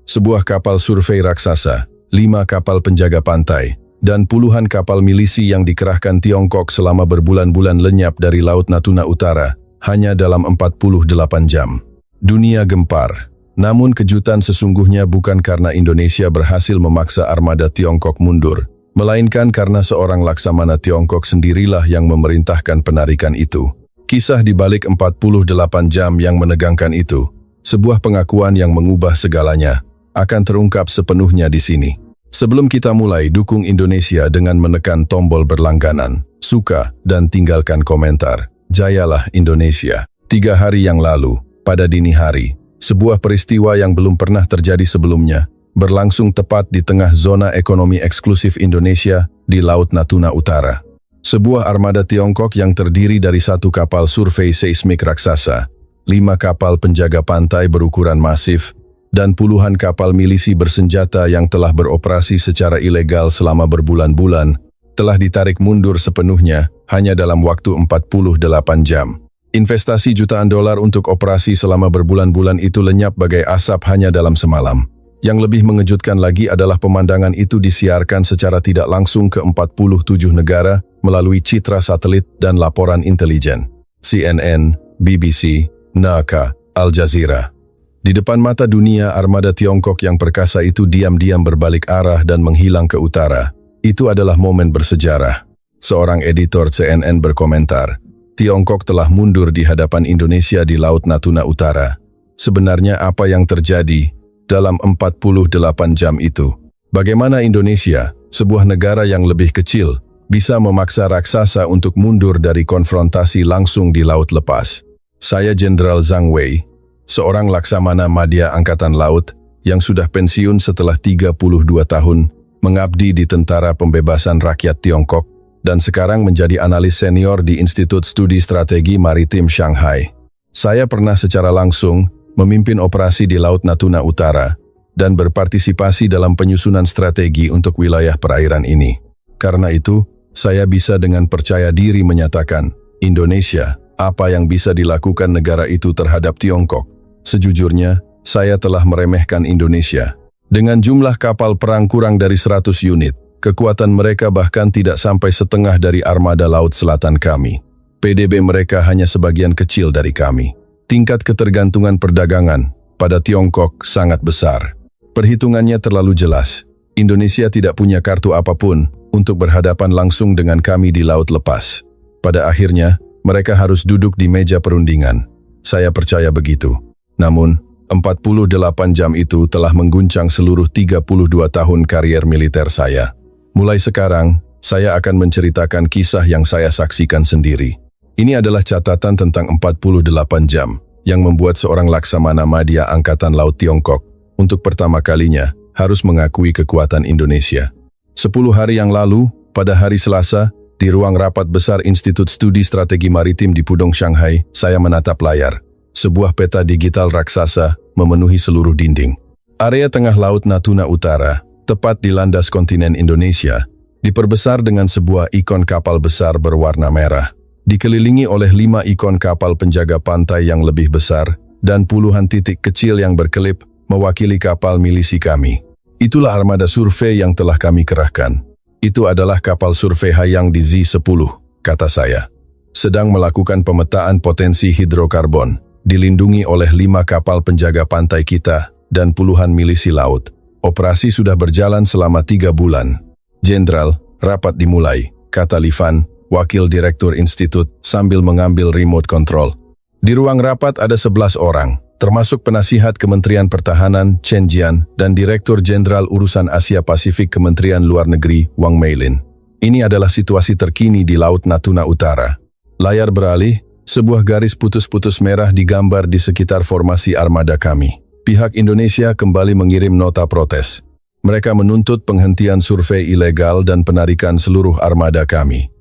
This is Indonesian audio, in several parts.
sebuah kapal survei raksasa, 5 kapal penjaga pantai, dan puluhan kapal milisi yang dikerahkan Tiongkok selama berbulan-bulan lenyap dari Laut Natuna Utara, hanya dalam 48 jam. Dunia gempar. Namun kejutan sesungguhnya bukan karena Indonesia berhasil memaksa armada Tiongkok mundur, melainkan karena seorang laksamana Tiongkok sendirilah yang memerintahkan penarikan itu. Kisah di balik 48 jam yang menegangkan itu, sebuah pengakuan yang mengubah segalanya, akan terungkap sepenuhnya di sini. Sebelum kita mulai, dukung Indonesia dengan menekan tombol berlangganan, suka, dan tinggalkan komentar. Jayalah Indonesia. 3 hari yang lalu, pada dini hari, sebuah peristiwa yang belum pernah terjadi sebelumnya, berlangsung tepat di tengah zona ekonomi eksklusif Indonesia di Laut Natuna Utara. Sebuah armada Tiongkok yang terdiri dari 1 kapal survei seismik raksasa, 5 kapal penjaga pantai berukuran masif, dan puluhan kapal milisi bersenjata yang telah beroperasi secara ilegal selama berbulan-bulan, telah ditarik mundur sepenuhnya hanya dalam waktu 48 jam. Investasi jutaan dolar untuk operasi selama berbulan-bulan itu lenyap bagai asap hanya dalam semalam. Yang lebih mengejutkan lagi adalah pemandangan itu disiarkan secara tidak langsung ke 47 negara melalui citra satelit dan laporan intelijen. CNN, BBC, NACA, Al Jazeera. Di depan mata dunia, armada Tiongkok yang perkasa itu diam-diam berbalik arah dan menghilang ke utara. Itu adalah momen bersejarah. Seorang editor CNN berkomentar, Tiongkok telah mundur di hadapan Indonesia di Laut Natuna Utara. Sebenarnya apa yang terjadi dalam 48 jam itu? Bagaimana Indonesia, sebuah negara yang lebih kecil, bisa memaksa raksasa untuk mundur dari konfrontasi langsung di laut lepas? Saya Jenderal Zhang Wei, seorang laksamana Madya Angkatan Laut yang sudah pensiun setelah 32 tahun, mengabdi di Tentara Pembebasan Rakyat Tiongkok, dan sekarang menjadi analis senior di Institut Studi Strategi Maritim Shanghai. Saya pernah secara langsung memimpin operasi di Laut Natuna Utara dan berpartisipasi dalam penyusunan strategi untuk wilayah perairan ini. Karena itu, saya bisa dengan percaya diri menyatakan, Indonesia, apa yang bisa dilakukan negara itu terhadap Tiongkok? Sejujurnya, saya telah meremehkan Indonesia. Dengan jumlah kapal perang kurang dari 100 unit, kekuatan mereka bahkan tidak sampai setengah dari armada Laut Selatan kami. PDB mereka hanya sebagian kecil dari kami. Tingkat ketergantungan perdagangan pada Tiongkok sangat besar. Perhitungannya terlalu jelas. Indonesia tidak punya kartu apapun untuk berhadapan langsung dengan kami di laut lepas. Pada akhirnya, mereka harus duduk di meja perundingan. Saya percaya begitu. Namun, 48 jam itu telah mengguncang seluruh 32 tahun karier militer saya. Mulai sekarang, saya akan menceritakan kisah yang saya saksikan sendiri. Ini adalah catatan tentang 48 jam yang membuat seorang laksamana Madya Angkatan Laut Tiongkok untuk pertama kalinya harus mengakui kekuatan Indonesia. 10 hari yang lalu, pada hari Selasa, di ruang rapat besar Institut Studi Strategi Maritim di Pudong, Shanghai, saya menatap layar. Sebuah peta digital raksasa memenuhi seluruh dinding. Area tengah Laut Natuna Utara, tepat di landas kontinen Indonesia, diperbesar dengan sebuah ikon kapal besar berwarna merah. Dikelilingi oleh 5 ikon kapal penjaga pantai yang lebih besar, dan puluhan titik kecil yang berkelip mewakili kapal milisi kami. Itulah armada survei yang telah kami kerahkan. Itu adalah kapal survei Hayang di Z-10, kata saya. Sedang melakukan pemetaan potensi hidrokarbon, dilindungi oleh 5 kapal penjaga pantai kita dan puluhan milisi laut. Operasi sudah berjalan selama 3 bulan. Jenderal, rapat dimulai, kata Li Fan, wakil direktur institut, sambil mengambil remote control. Di ruang rapat ada 11 orang, termasuk penasihat Kementerian Pertahanan Chen Jian dan Direktur Jenderal Urusan Asia Pasifik Kementerian Luar Negeri Wang Meilin. Ini adalah situasi terkini di Laut Natuna Utara. Layar beralih, sebuah garis putus-putus merah digambar di sekitar formasi armada kami. Pihak Indonesia kembali mengirim nota protes. Mereka menuntut penghentian survei ilegal dan penarikan seluruh armada kami.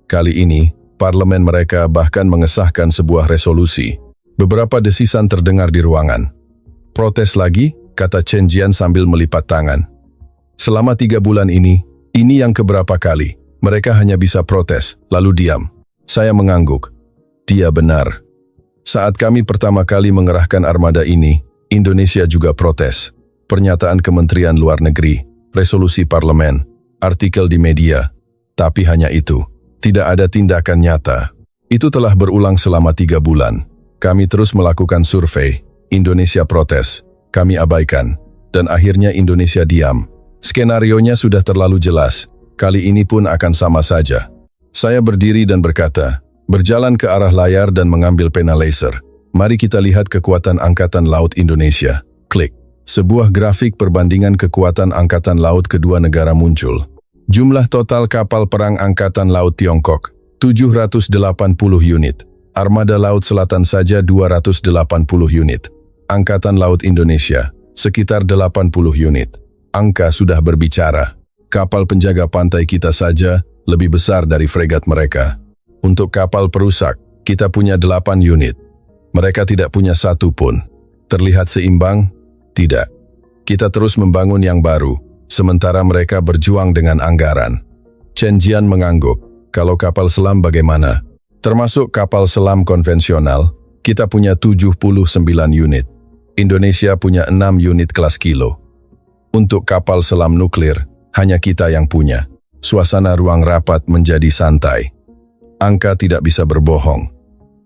Kali ini, parlemen mereka bahkan mengesahkan sebuah resolusi. Beberapa desisan terdengar di ruangan. Protes lagi, kata Chen Jian sambil melipat tangan. Selama 3 bulan ini yang keberapa kali mereka hanya bisa protes, lalu diam. Saya mengangguk. Dia benar. Saat kami pertama kali mengerahkan armada ini, Indonesia juga protes. pernyataan Kementerian Luar Negeri, resolusi parlemen, artikel di media. Tapi hanya itu. Tidak ada tindakan nyata. Itu telah berulang selama 3 bulan. Kami terus melakukan survei. Indonesia protes. Kami abaikan. Dan akhirnya Indonesia diam. Skenarionya sudah terlalu jelas. Kali ini pun akan sama saja. Saya berdiri dan berkata, berjalan ke arah layar dan mengambil pena laser. Mari kita lihat kekuatan Angkatan Laut Indonesia. Klik. Sebuah grafik perbandingan kekuatan Angkatan Laut kedua negara muncul. Jumlah total kapal perang Angkatan Laut Tiongkok, 780 unit. Armada Laut Selatan saja 280 unit. Angkatan Laut Indonesia, sekitar 80 unit. Angka sudah berbicara. Kapal penjaga pantai kita saja lebih besar dari fregat mereka. Untuk kapal perusak, kita punya 8 unit. Mereka tidak punya satu pun. Terlihat seimbang? Tidak. Kita terus membangun yang baru, sementara mereka berjuang dengan anggaran. Chen Jian mengangguk. Kalau kapal selam bagaimana? Termasuk kapal selam konvensional, kita punya 79 unit. Indonesia punya 6 unit kelas kilo. Untuk kapal selam nuklir, hanya kita yang punya. Suasana ruang rapat menjadi santai. Angka tidak bisa berbohong.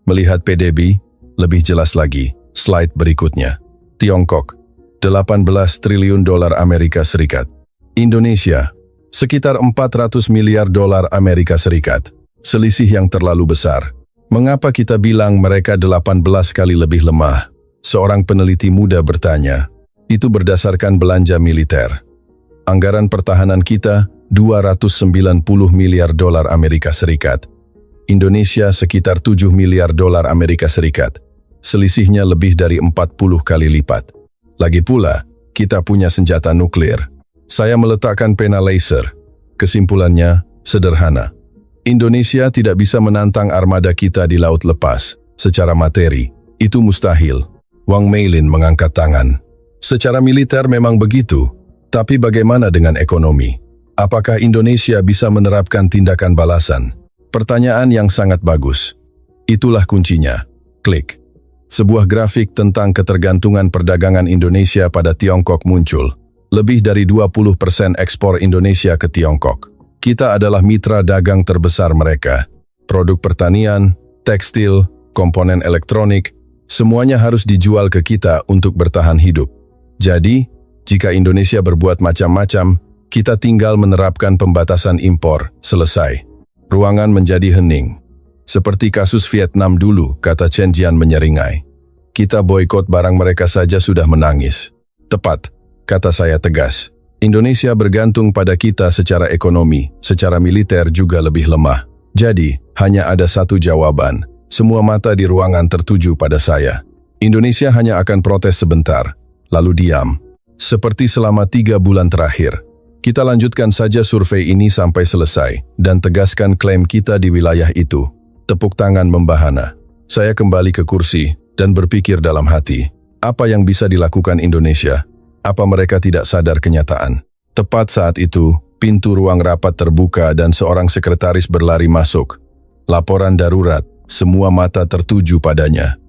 Melihat PDB, lebih jelas lagi. Slide berikutnya. Tiongkok, 18 triliun dolar Amerika Serikat. Indonesia, sekitar 400 miliar dolar Amerika Serikat. Selisih yang terlalu besar. Mengapa kita bilang mereka 18 kali lebih lemah? Seorang peneliti muda bertanya. Itu berdasarkan belanja militer. Anggaran pertahanan kita 290 miliar dolar Amerika Serikat. Indonesia sekitar 7 miliar dolar Amerika Serikat. Selisihnya lebih dari 40 kali lipat. Lagi pula, kita punya senjata nuklir. Saya meletakkan pena laser. Kesimpulannya sederhana. Indonesia tidak bisa menantang armada kita di laut lepas. Secara materi, itu mustahil. Wang Meilin mengangkat tangan. Secara militer memang begitu, tapi bagaimana dengan ekonomi? Apakah Indonesia bisa menerapkan tindakan balasan? Pertanyaan yang sangat bagus. Itulah kuncinya. Klik. Sebuah grafik tentang ketergantungan perdagangan Indonesia pada Tiongkok muncul. Lebih dari 20% ekspor Indonesia ke Tiongkok. Kita adalah mitra dagang terbesar mereka. Produk pertanian, tekstil, komponen elektronik, semuanya harus dijual ke kita untuk bertahan hidup. Jadi, jika Indonesia berbuat macam-macam, kita tinggal menerapkan pembatasan impor, selesai. Ruangan menjadi hening. Seperti kasus Vietnam dulu, kata Chen Jian menyeringai. Kita boikot barang mereka saja sudah menangis. Tepat, kata saya tegas. Indonesia bergantung pada kita secara ekonomi, secara militer juga lebih lemah. Jadi, hanya ada satu jawaban. Semua mata di ruangan tertuju pada saya. Indonesia hanya akan protes sebentar, lalu diam. Seperti selama 3 bulan terakhir. Kita lanjutkan saja survei ini sampai selesai, dan tegaskan klaim kita di wilayah itu. Tepuk tangan membahana. Saya kembali ke kursi, dan berpikir dalam hati. Apa yang bisa dilakukan Indonesia? Apa mereka tidak sadar kenyataan? Tepat saat itu, pintu ruang rapat terbuka dan seorang sekretaris berlari masuk. Laporan darurat, semua mata tertuju padanya.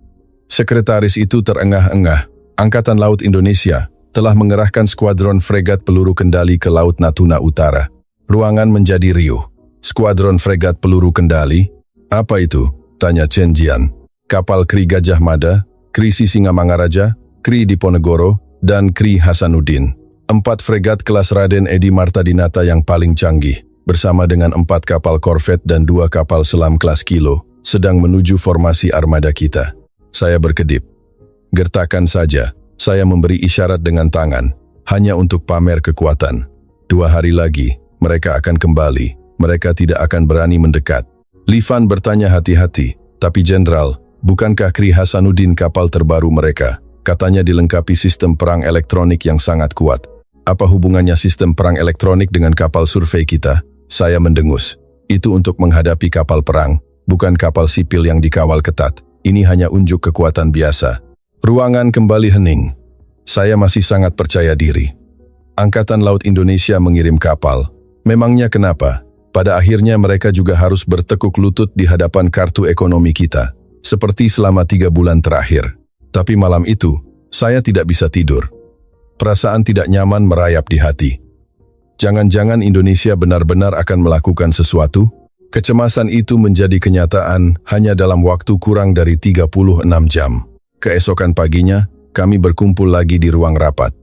Sekretaris itu terengah-engah. Angkatan Laut Indonesia telah mengerahkan skuadron fregat peluru kendali ke Laut Natuna Utara. Ruangan menjadi riuh. Skuadron fregat peluru kendali? Apa itu? Tanya Chen Jian. Kapal Kri Gajah Mada, Kri Sisingamangaraja, Kri Diponegoro, dan Kri Hasanuddin. 4 fregat kelas Raden Edi Martadinata yang paling canggih, bersama dengan 4 kapal korvet dan 2 kapal selam kelas kilo, sedang menuju formasi armada kita. Saya berkedip. Gertakan saja, saya memberi isyarat dengan tangan, hanya untuk pamer kekuatan. 2 hari lagi, mereka akan kembali. Mereka tidak akan berani mendekat. Li Fan bertanya hati-hati, tapi Jenderal, bukankah Kri Hasanuddin kapal terbaru mereka? Katanya dilengkapi sistem perang elektronik yang sangat kuat. Apa hubungannya sistem perang elektronik dengan kapal survei kita? Saya mendengus. Itu untuk menghadapi kapal perang, bukan kapal sipil yang dikawal ketat. Ini hanya unjuk kekuatan biasa. Ruangan kembali hening. Saya masih sangat percaya diri. Angkatan Laut Indonesia mengirim kapal. Memangnya kenapa? Pada akhirnya mereka juga harus bertekuk lutut di hadapan kartu ekonomi kita. Seperti selama 3 bulan terakhir. Tapi malam itu, saya tidak bisa tidur. Perasaan tidak nyaman merayap di hati. Jangan-jangan Indonesia benar-benar akan melakukan sesuatu? Kecemasan itu menjadi kenyataan hanya dalam waktu kurang dari 36 jam. Keesokan paginya, kami berkumpul lagi di ruang rapat.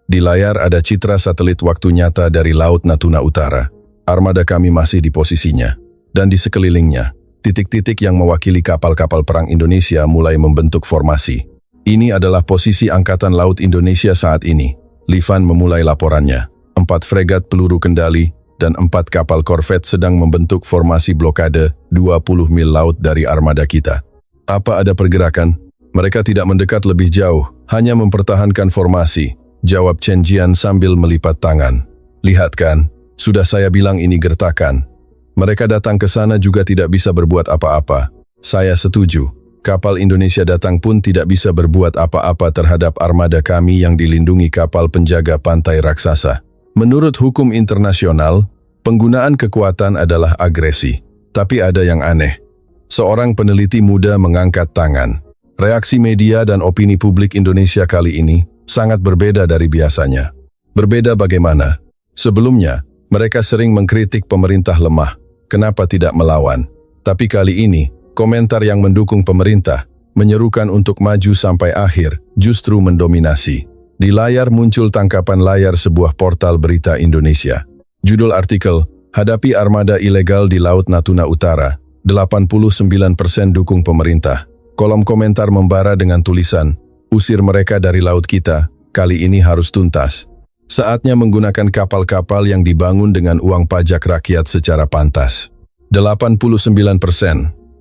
Di layar ada citra satelit waktu nyata dari Laut Natuna Utara. Armada kami masih di posisinya. Dan di sekelilingnya, titik-titik yang mewakili kapal-kapal perang Indonesia mulai membentuk formasi. Ini adalah posisi Angkatan Laut Indonesia saat ini. Livan memulai laporannya. 4 fregat peluru kendali dan 4 kapal korvet sedang membentuk formasi blokade 20 mil laut dari armada kita. Apa ada pergerakan? Mereka tidak mendekat lebih jauh, hanya mempertahankan formasi, jawab Chen Jian sambil melipat tangan. Lihat kan, sudah saya bilang ini gertakan. Mereka datang ke sana juga tidak bisa berbuat apa-apa. Saya setuju. Kapal Indonesia datang pun tidak bisa berbuat apa-apa terhadap armada kami yang dilindungi kapal penjaga pantai raksasa. Menurut hukum internasional, penggunaan kekuatan adalah agresi. Tapi ada yang aneh. Seorang peneliti muda mengangkat tangan. Reaksi media dan opini publik Indonesia kali ini sangat berbeda dari biasanya. Berbeda bagaimana? Sebelumnya, mereka sering mengkritik pemerintah lemah. Kenapa tidak melawan? Tapi kali ini, komentar yang mendukung pemerintah, menyerukan untuk maju sampai akhir, justru mendominasi. Di layar muncul tangkapan layar sebuah portal berita Indonesia. Judul artikel, Hadapi Armada Ilegal di Laut Natuna Utara, 89% dukung pemerintah. Kolom komentar membara dengan tulisan, usir mereka dari laut kita, kali ini harus tuntas. Saatnya menggunakan kapal-kapal yang dibangun dengan uang pajak rakyat secara pantas. 89%,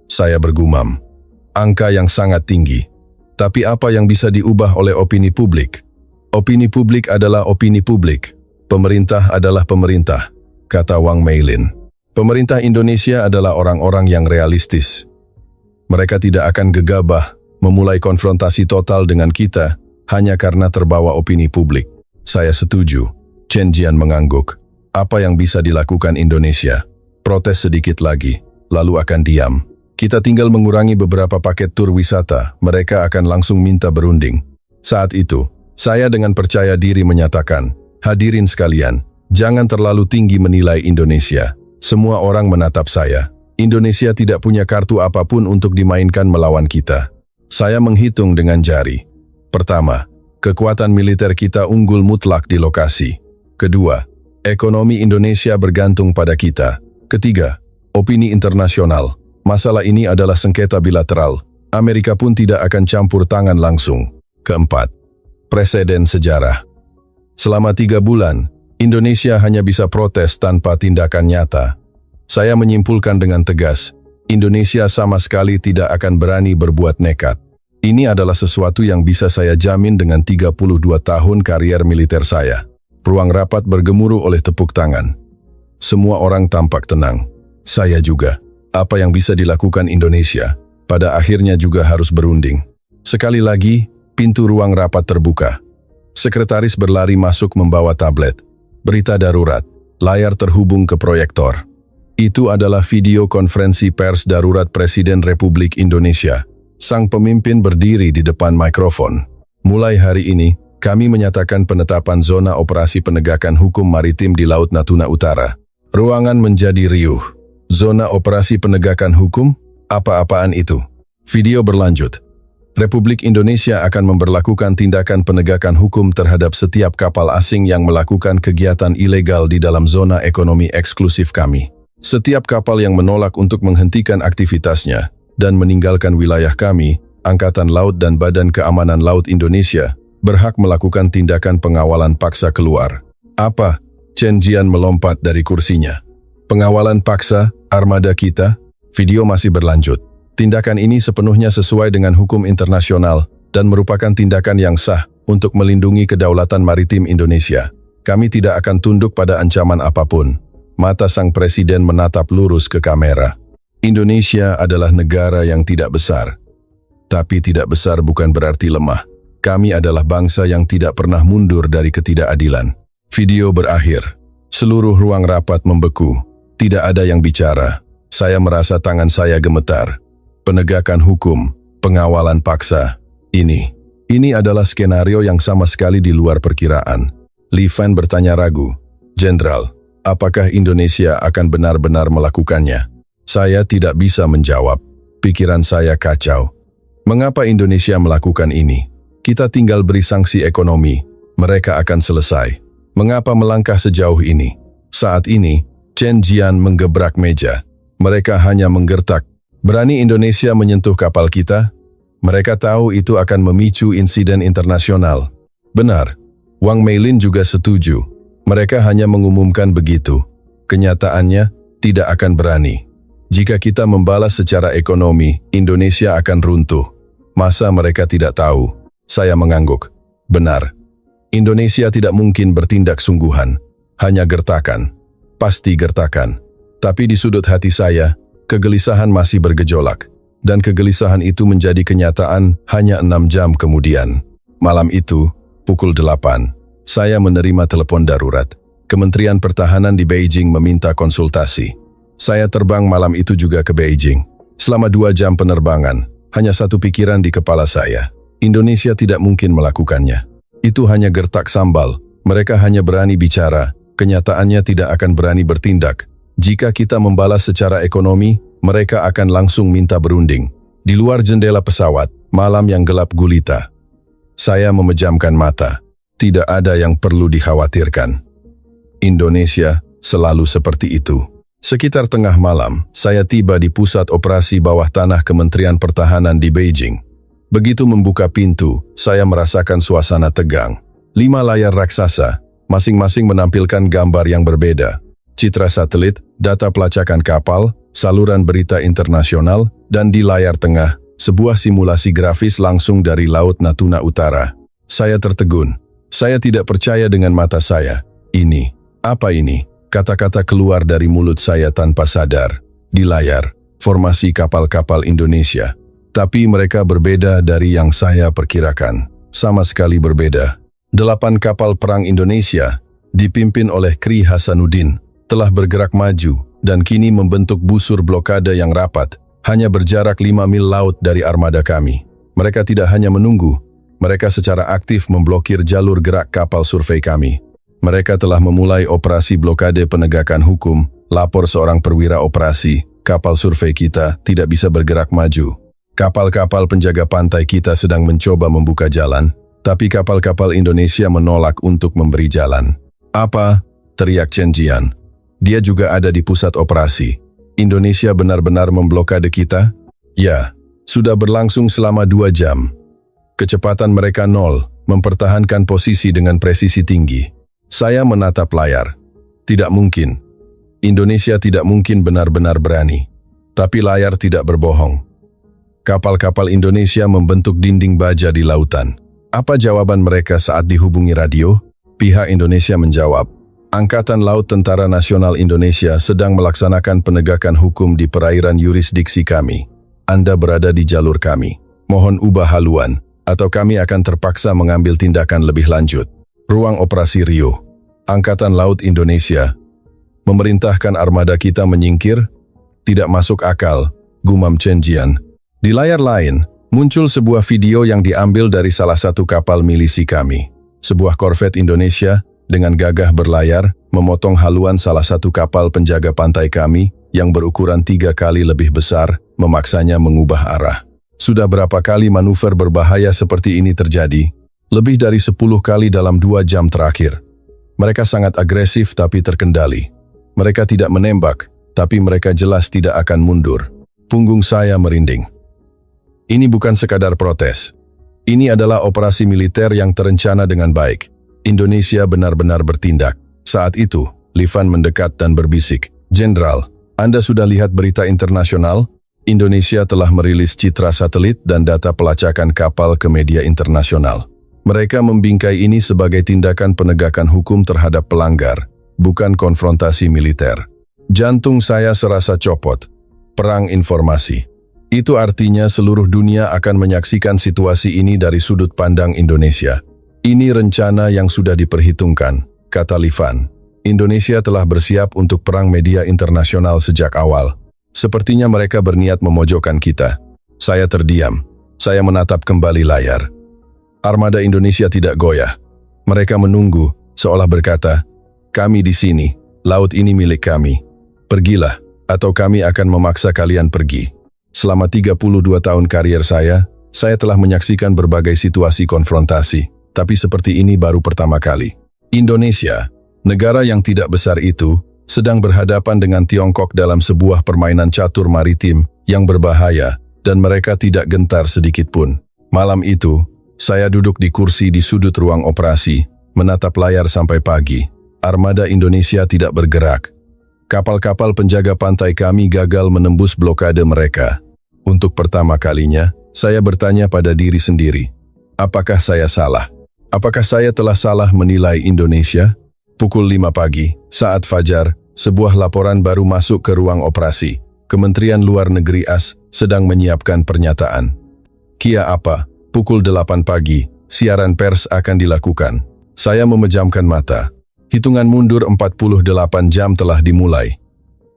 saya bergumam. Angka yang sangat tinggi. Tapi apa yang bisa diubah oleh opini publik? Opini publik adalah opini publik. Pemerintah adalah pemerintah, kata Wang Meilin. Pemerintah Indonesia adalah orang-orang yang realistis. Mereka tidak akan gegabah memulai konfrontasi total dengan kita hanya karena terbawa opini publik. Saya setuju. Chen Jian mengangguk. Apa yang bisa dilakukan Indonesia? Protes sedikit lagi, lalu akan diam. Kita tinggal mengurangi beberapa paket tur wisata, mereka akan langsung minta berunding. Saat itu, saya dengan percaya diri menyatakan, hadirin sekalian, jangan terlalu tinggi menilai Indonesia. Semua orang menatap saya. Indonesia tidak punya kartu apapun untuk dimainkan melawan kita. Saya menghitung dengan jari. Pertama, kekuatan militer kita unggul mutlak di lokasi. Kedua, ekonomi Indonesia bergantung pada kita. Ketiga, opini internasional. Masalah ini adalah sengketa bilateral. Amerika pun tidak akan campur tangan langsung. Keempat, preseden sejarah. Selama 3 bulan, Indonesia hanya bisa protes tanpa tindakan nyata. Saya menyimpulkan dengan tegas, Indonesia sama sekali tidak akan berani berbuat nekat. Ini adalah sesuatu yang bisa saya jamin dengan 32 tahun karier militer saya. Ruang rapat bergemuruh oleh tepuk tangan. Semua orang tampak tenang. Saya juga. Apa yang bisa dilakukan Indonesia, pada akhirnya juga harus berunding. Sekali lagi, pintu ruang rapat terbuka. Sekretaris berlari masuk membawa tablet. Berita darurat. Layar terhubung ke proyektor. Itu adalah video konferensi pers darurat Presiden Republik Indonesia. Sang pemimpin berdiri di depan mikrofon. Mulai hari ini, kami menyatakan penetapan zona operasi penegakan hukum maritim di Laut Natuna Utara. Ruangan menjadi riuh. Zona operasi penegakan hukum? Apa-apaan itu? Video berlanjut. Republik Indonesia akan memberlakukan tindakan penegakan hukum terhadap setiap kapal asing yang melakukan kegiatan ilegal di dalam zona ekonomi eksklusif kami. Setiap kapal yang menolak untuk menghentikan aktivitasnya dan meninggalkan wilayah kami, Angkatan Laut dan Badan Keamanan Laut Indonesia, berhak melakukan tindakan pengawalan paksa keluar. Apa? Chen Jian melompat dari kursinya. Pengawalan paksa, armada kita? Video masih berlanjut. Tindakan ini sepenuhnya sesuai dengan hukum internasional dan merupakan tindakan yang sah untuk melindungi kedaulatan maritim Indonesia. Kami tidak akan tunduk pada ancaman apapun. Mata sang presiden menatap lurus ke kamera. Indonesia adalah negara yang tidak besar. Tapi tidak besar bukan berarti lemah. Kami adalah bangsa yang tidak pernah mundur dari ketidakadilan. Video berakhir. Seluruh ruang rapat membeku. Tidak ada yang bicara. Saya merasa tangan saya gemetar. Penegakan hukum, pengawalan paksa. Ini adalah skenario yang sama sekali di luar perkiraan. Li Fan bertanya ragu, "Jenderal, apakah Indonesia akan benar-benar melakukannya?" Saya tidak bisa menjawab. Pikiran saya kacau. Mengapa Indonesia melakukan ini? Kita tinggal beri sanksi ekonomi. Mereka akan selesai. Mengapa melangkah sejauh ini? Saat ini, Chen Jian menggebrak meja. Mereka hanya menggertak. Berani Indonesia menyentuh kapal kita? Mereka tahu itu akan memicu insiden internasional. Benar, Wang Meilin juga setuju. Mereka hanya mengumumkan begitu. Kenyataannya, tidak akan berani. Jika kita membalas secara ekonomi, Indonesia akan runtuh. Masa mereka tidak tahu? Saya mengangguk. Benar. Indonesia tidak mungkin bertindak sungguhan. Hanya gertakan. Pasti gertakan. Tapi di sudut hati saya, kegelisahan masih bergejolak. Dan kegelisahan itu menjadi kenyataan hanya 6 jam kemudian. Malam itu, pukul 8, saya menerima telepon darurat. Kementerian Pertahanan di Beijing meminta konsultasi. Saya terbang malam itu juga ke Beijing. Selama 2 jam penerbangan, hanya satu pikiran di kepala saya. Indonesia tidak mungkin melakukannya. Itu hanya gertak sambal. Mereka hanya berani bicara, kenyataannya tidak akan berani bertindak. Jika kita membalas secara ekonomi, mereka akan langsung minta berunding. Di luar jendela pesawat, malam yang gelap gulita. Saya memejamkan mata. Tidak ada yang perlu dikhawatirkan. Indonesia selalu seperti itu. Sekitar tengah malam, saya tiba di pusat operasi bawah tanah Kementerian Pertahanan di Beijing. Begitu membuka pintu, saya merasakan suasana tegang. 5 layar raksasa, masing-masing menampilkan gambar yang berbeda. Citra satelit, data pelacakan kapal, saluran berita internasional, dan di layar tengah, sebuah simulasi grafis langsung dari Laut Natuna Utara. Saya tertegun. Saya tidak percaya dengan mata saya. Ini, apa ini? Kata-kata keluar dari mulut saya tanpa sadar. Di layar, formasi kapal-kapal Indonesia. Tapi mereka berbeda dari yang saya perkirakan. Sama sekali berbeda. 8 kapal perang Indonesia, dipimpin oleh Kri Hasanuddin, telah bergerak maju dan kini membentuk busur blokade yang rapat, hanya berjarak 5 mil laut dari armada kami. Mereka tidak hanya menunggu, mereka secara aktif memblokir jalur gerak kapal survei kami. Mereka telah memulai operasi blokade penegakan hukum, lapor seorang perwira operasi, kapal survei kita tidak bisa bergerak maju. Kapal-kapal penjaga pantai kita sedang mencoba membuka jalan, tapi kapal-kapal Indonesia menolak untuk memberi jalan. Apa? Teriak Chen Jian. Dia juga ada di pusat operasi. Indonesia benar-benar memblokade kita? Ya, sudah berlangsung selama 2 jam. Kecepatan mereka 0, mempertahankan posisi dengan presisi tinggi. Saya menatap layar. Tidak mungkin. Indonesia tidak mungkin benar-benar berani. Tapi layar tidak berbohong. Kapal-kapal Indonesia membentuk dinding baja di lautan. Apa jawaban mereka saat dihubungi radio? Pihak Indonesia menjawab, Angkatan Laut Tentara Nasional Indonesia sedang melaksanakan penegakan hukum di perairan yurisdiksi kami. Anda berada di jalur kami. Mohon ubah haluan, atau kami akan terpaksa mengambil tindakan lebih lanjut. Ruang Operasi Rio. Angkatan Laut Indonesia memerintahkan armada kita menyingkir? Tidak masuk akal, gumam Chen Jian. Di layar lain, muncul sebuah video yang diambil dari salah satu kapal milisi kami. Sebuah korvet Indonesia dengan gagah berlayar memotong haluan salah satu kapal penjaga pantai kami yang berukuran 3 kali lebih besar, memaksanya mengubah arah. Sudah berapa kali manuver berbahaya seperti ini terjadi? Lebih dari 10 kali dalam 2 jam terakhir. Mereka sangat agresif tapi terkendali. Mereka tidak menembak, tapi mereka jelas tidak akan mundur. Punggung saya merinding. Ini bukan sekadar protes. Ini adalah operasi militer yang terencana dengan baik. Indonesia benar-benar bertindak. Saat itu, Li Fan mendekat dan berbisik, "Jenderal, Anda sudah lihat berita internasional? Indonesia telah merilis citra satelit dan data pelacakan kapal ke media internasional. Mereka membingkai ini sebagai tindakan penegakan hukum terhadap pelanggar, bukan konfrontasi militer." Jantung saya serasa copot. Perang informasi. Itu artinya seluruh dunia akan menyaksikan situasi ini dari sudut pandang Indonesia. Ini rencana yang sudah diperhitungkan, kata Li Fan. Indonesia telah bersiap untuk perang media internasional sejak awal. Sepertinya mereka berniat memojokkan kita. Saya terdiam. Saya menatap kembali layar. Armada Indonesia tidak goyah. Mereka menunggu, seolah berkata, "Kami di sini, laut ini milik kami. Pergilah, atau kami akan memaksa kalian pergi." Selama 32 tahun karier saya telah menyaksikan berbagai situasi konfrontasi, tapi seperti ini baru pertama kali. Indonesia, negara yang tidak besar itu, sedang berhadapan dengan Tiongkok dalam sebuah permainan catur maritim yang berbahaya, dan mereka tidak gentar sedikitpun. Malam itu, saya duduk di kursi di sudut ruang operasi, menatap layar sampai pagi. Armada Indonesia tidak bergerak. Kapal-kapal penjaga pantai kami gagal menembus blokade mereka. Untuk pertama kalinya, saya bertanya pada diri sendiri, apakah saya salah? Apakah saya telah salah menilai Indonesia? Pukul 5 pagi, saat fajar, sebuah laporan baru masuk ke ruang operasi. Kementerian Luar Negeri AS sedang menyiapkan pernyataan. Kia apa? Pukul 8 pagi, siaran pers akan dilakukan. Saya memejamkan mata. Hitungan mundur 48 jam telah dimulai.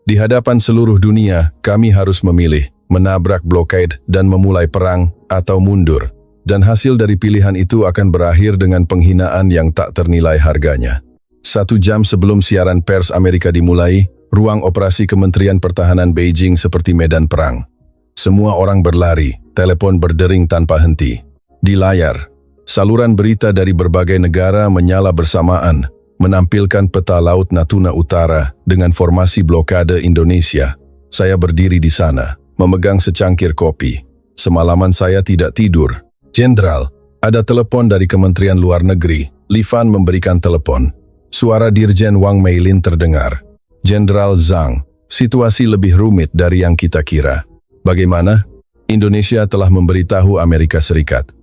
Di hadapan seluruh dunia, kami harus memilih, menabrak blokade dan memulai perang atau mundur. Dan hasil dari pilihan itu akan berakhir dengan penghinaan yang tak ternilai harganya. 1 jam sebelum siaran pers Amerika dimulai, ruang operasi Kementerian Pertahanan Beijing seperti medan perang. Semua orang berlari, telepon berdering tanpa henti. Di layar, saluran berita dari berbagai negara menyala bersamaan, menampilkan peta Laut Natuna Utara dengan formasi blokade Indonesia. Saya berdiri di sana, memegang secangkir kopi. Semalaman saya tidak tidur. "Jenderal, ada telepon dari Kementerian Luar Negeri." Li Fan memberikan telepon. Suara Dirjen Wang Meilin terdengar. "Jenderal Zhang, situasi lebih rumit dari yang kita kira." "Bagaimana?" "Indonesia telah memberitahu Amerika Serikat.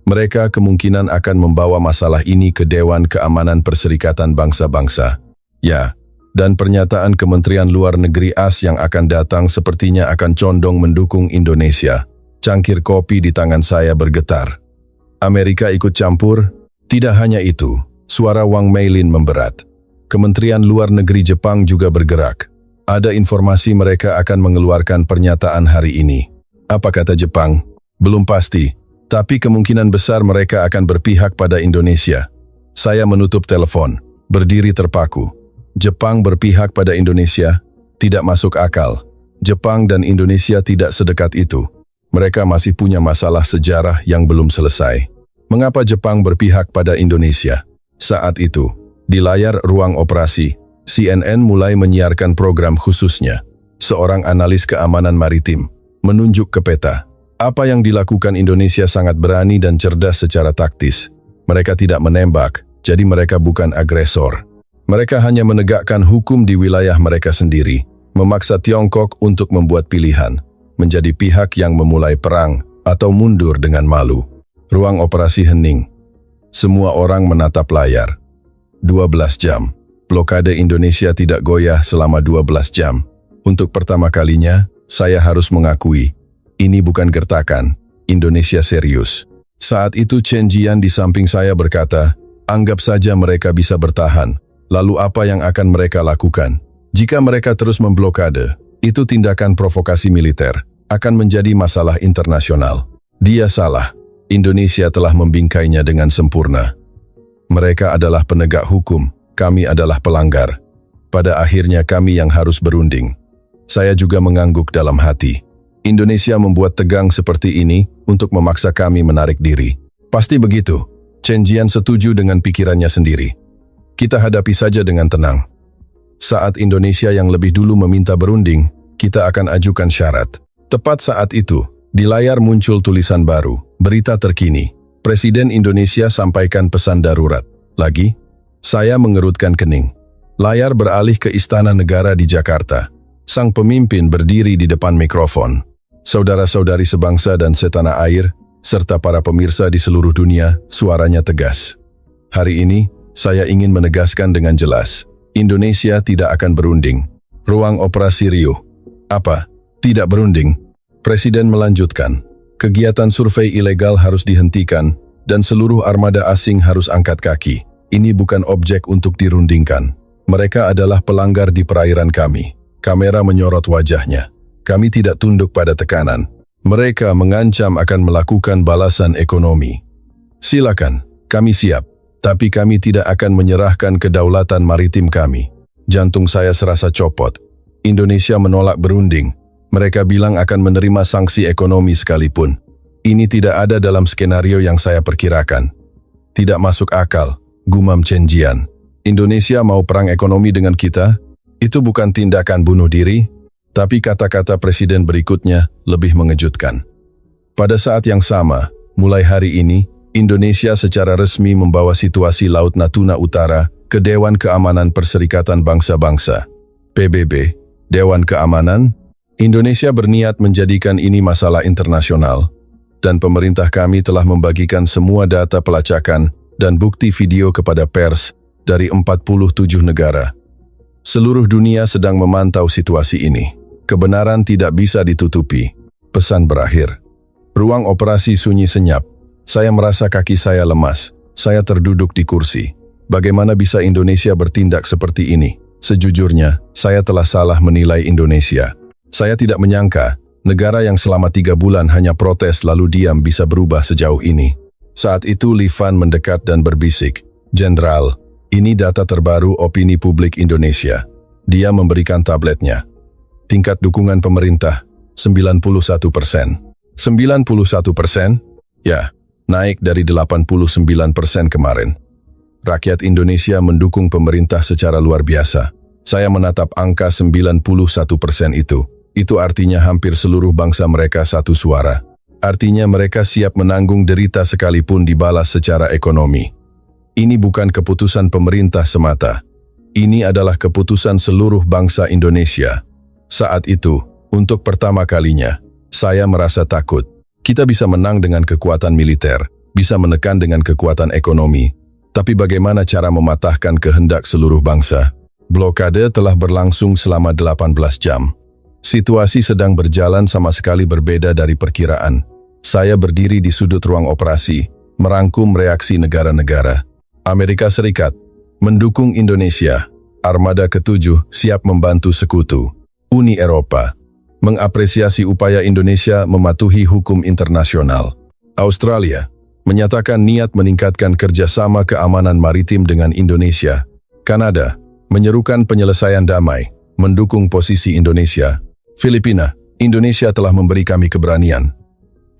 Mereka kemungkinan akan membawa masalah ini ke Dewan Keamanan Perserikatan Bangsa-Bangsa." "Ya, dan pernyataan Kementerian Luar Negeri AS yang akan datang sepertinya akan condong mendukung Indonesia." Cangkir kopi di tangan saya bergetar. "Amerika ikut campur?" "Tidak hanya itu," suara Wang Meilin memberat. "Kementerian Luar Negeri Jepang juga bergerak. Ada informasi mereka akan mengeluarkan pernyataan hari ini." "Apa kata Jepang?" "Belum pasti. Tapi kemungkinan besar mereka akan berpihak pada Indonesia." Saya menutup telepon, berdiri terpaku. Jepang berpihak pada Indonesia? Tidak masuk akal. Jepang dan Indonesia tidak sedekat itu. Mereka masih punya masalah sejarah yang belum selesai. Mengapa Jepang berpihak pada Indonesia? Saat itu, di layar ruang operasi, CNN mulai menyiarkan program khususnya. Seorang analis keamanan maritim menunjuk ke peta. Apa yang dilakukan Indonesia sangat berani dan cerdas secara taktis. Mereka tidak menembak, jadi mereka bukan agresor. Mereka hanya menegakkan hukum di wilayah mereka sendiri, memaksa Tiongkok untuk membuat pilihan, menjadi pihak yang memulai perang atau mundur dengan malu. Ruang operasi hening. Semua orang menatap layar. 12 jam. Blokade Indonesia tidak goyah selama 12 jam. Untuk pertama kalinya, saya harus mengakui, ini bukan gertakan, Indonesia serius. Saat itu Chen Jian di samping saya berkata, "Anggap saja mereka bisa bertahan. Lalu apa yang akan mereka lakukan? Jika mereka terus memblokade, itu tindakan provokasi militer, akan menjadi masalah internasional." Dia salah. Indonesia telah membingkainya dengan sempurna. Mereka adalah penegak hukum, kami adalah pelanggar. Pada akhirnya kami yang harus berunding. Saya juga mengangguk dalam hati. Indonesia membuat tegang seperti ini untuk memaksa kami menarik diri. Pasti begitu. Chen Jian setuju dengan pikirannya sendiri. Kita hadapi saja dengan tenang. Saat Indonesia yang lebih dulu meminta berunding, kita akan ajukan syarat. Tepat saat itu, di layar muncul tulisan baru, berita terkini. Presiden Indonesia sampaikan pesan darurat. Lagi, saya mengerutkan kening. Layar beralih ke Istana Negara di Jakarta. Sang pemimpin berdiri di depan mikrofon. Saudara-saudari sebangsa dan setanah air, serta para pemirsa di seluruh dunia, suaranya tegas. Hari ini, saya ingin menegaskan dengan jelas, Indonesia tidak akan berunding. Ruang operasi Rio. Apa? Tidak berunding? Presiden melanjutkan, kegiatan survei ilegal harus dihentikan, dan seluruh armada asing harus angkat kaki. Ini bukan objek untuk dirundingkan. Mereka adalah pelanggar di perairan kami. Kamera menyorot wajahnya. Kami tidak tunduk pada tekanan. Mereka mengancam akan melakukan balasan ekonomi. Silakan, kami siap. Tapi kami tidak akan menyerahkan kedaulatan maritim kami. Jantung saya serasa copot. Indonesia menolak berunding. Mereka bilang akan menerima sanksi ekonomi sekalipun. Ini tidak ada dalam skenario yang saya perkirakan. Tidak masuk akal, gumam Chen Jian. Indonesia mau perang ekonomi dengan kita? Itu bukan tindakan bunuh diri? Tapi kata-kata presiden berikutnya lebih mengejutkan. Pada saat yang sama, mulai hari ini, Indonesia secara resmi membawa situasi Laut Natuna Utara ke Dewan Keamanan Perserikatan Bangsa-Bangsa. PBB, Dewan Keamanan, Indonesia berniat menjadikan ini masalah internasional, dan pemerintah kami telah membagikan semua data pelacakan dan bukti video kepada pers dari 47 negara. Seluruh dunia sedang memantau situasi ini. Kebenaran tidak bisa ditutupi. Pesan berakhir. Ruang operasi sunyi senyap. Saya merasa kaki saya lemas. Saya terduduk di kursi. Bagaimana bisa Indonesia bertindak seperti ini? Sejujurnya, saya telah salah menilai Indonesia. Saya tidak menyangka, negara yang selama 3 bulan hanya protes lalu diam bisa berubah sejauh ini. Saat itu Li Fan mendekat dan berbisik, "Jenderal, ini data terbaru opini publik Indonesia." Dia memberikan tabletnya. Tingkat dukungan pemerintah, 91%. 91%? Ya, naik dari 89% kemarin. Rakyat Indonesia mendukung pemerintah secara luar biasa. Saya menatap angka 91% itu. Itu artinya hampir seluruh bangsa mereka satu suara. Artinya mereka siap menanggung derita sekalipun dibalas secara ekonomi. Ini bukan keputusan pemerintah semata. Ini adalah keputusan seluruh bangsa Indonesia. Saat itu, untuk pertama kalinya, saya merasa takut. Kita bisa menang dengan kekuatan militer, bisa menekan dengan kekuatan ekonomi. Tapi bagaimana cara mematahkan kehendak seluruh bangsa? Blokade telah berlangsung selama 18 jam. Situasi sedang berjalan sama sekali berbeda dari perkiraan. Saya berdiri di sudut ruang operasi, merangkum reaksi negara-negara. Amerika Serikat mendukung Indonesia. Armada ke-7 siap membantu sekutu. Uni Eropa mengapresiasi upaya Indonesia mematuhi hukum internasional. Australia menyatakan niat meningkatkan kerjasama keamanan maritim dengan Indonesia. Kanada menyerukan penyelesaian damai, mendukung posisi Indonesia. Filipina, Indonesia telah memberi kami keberanian.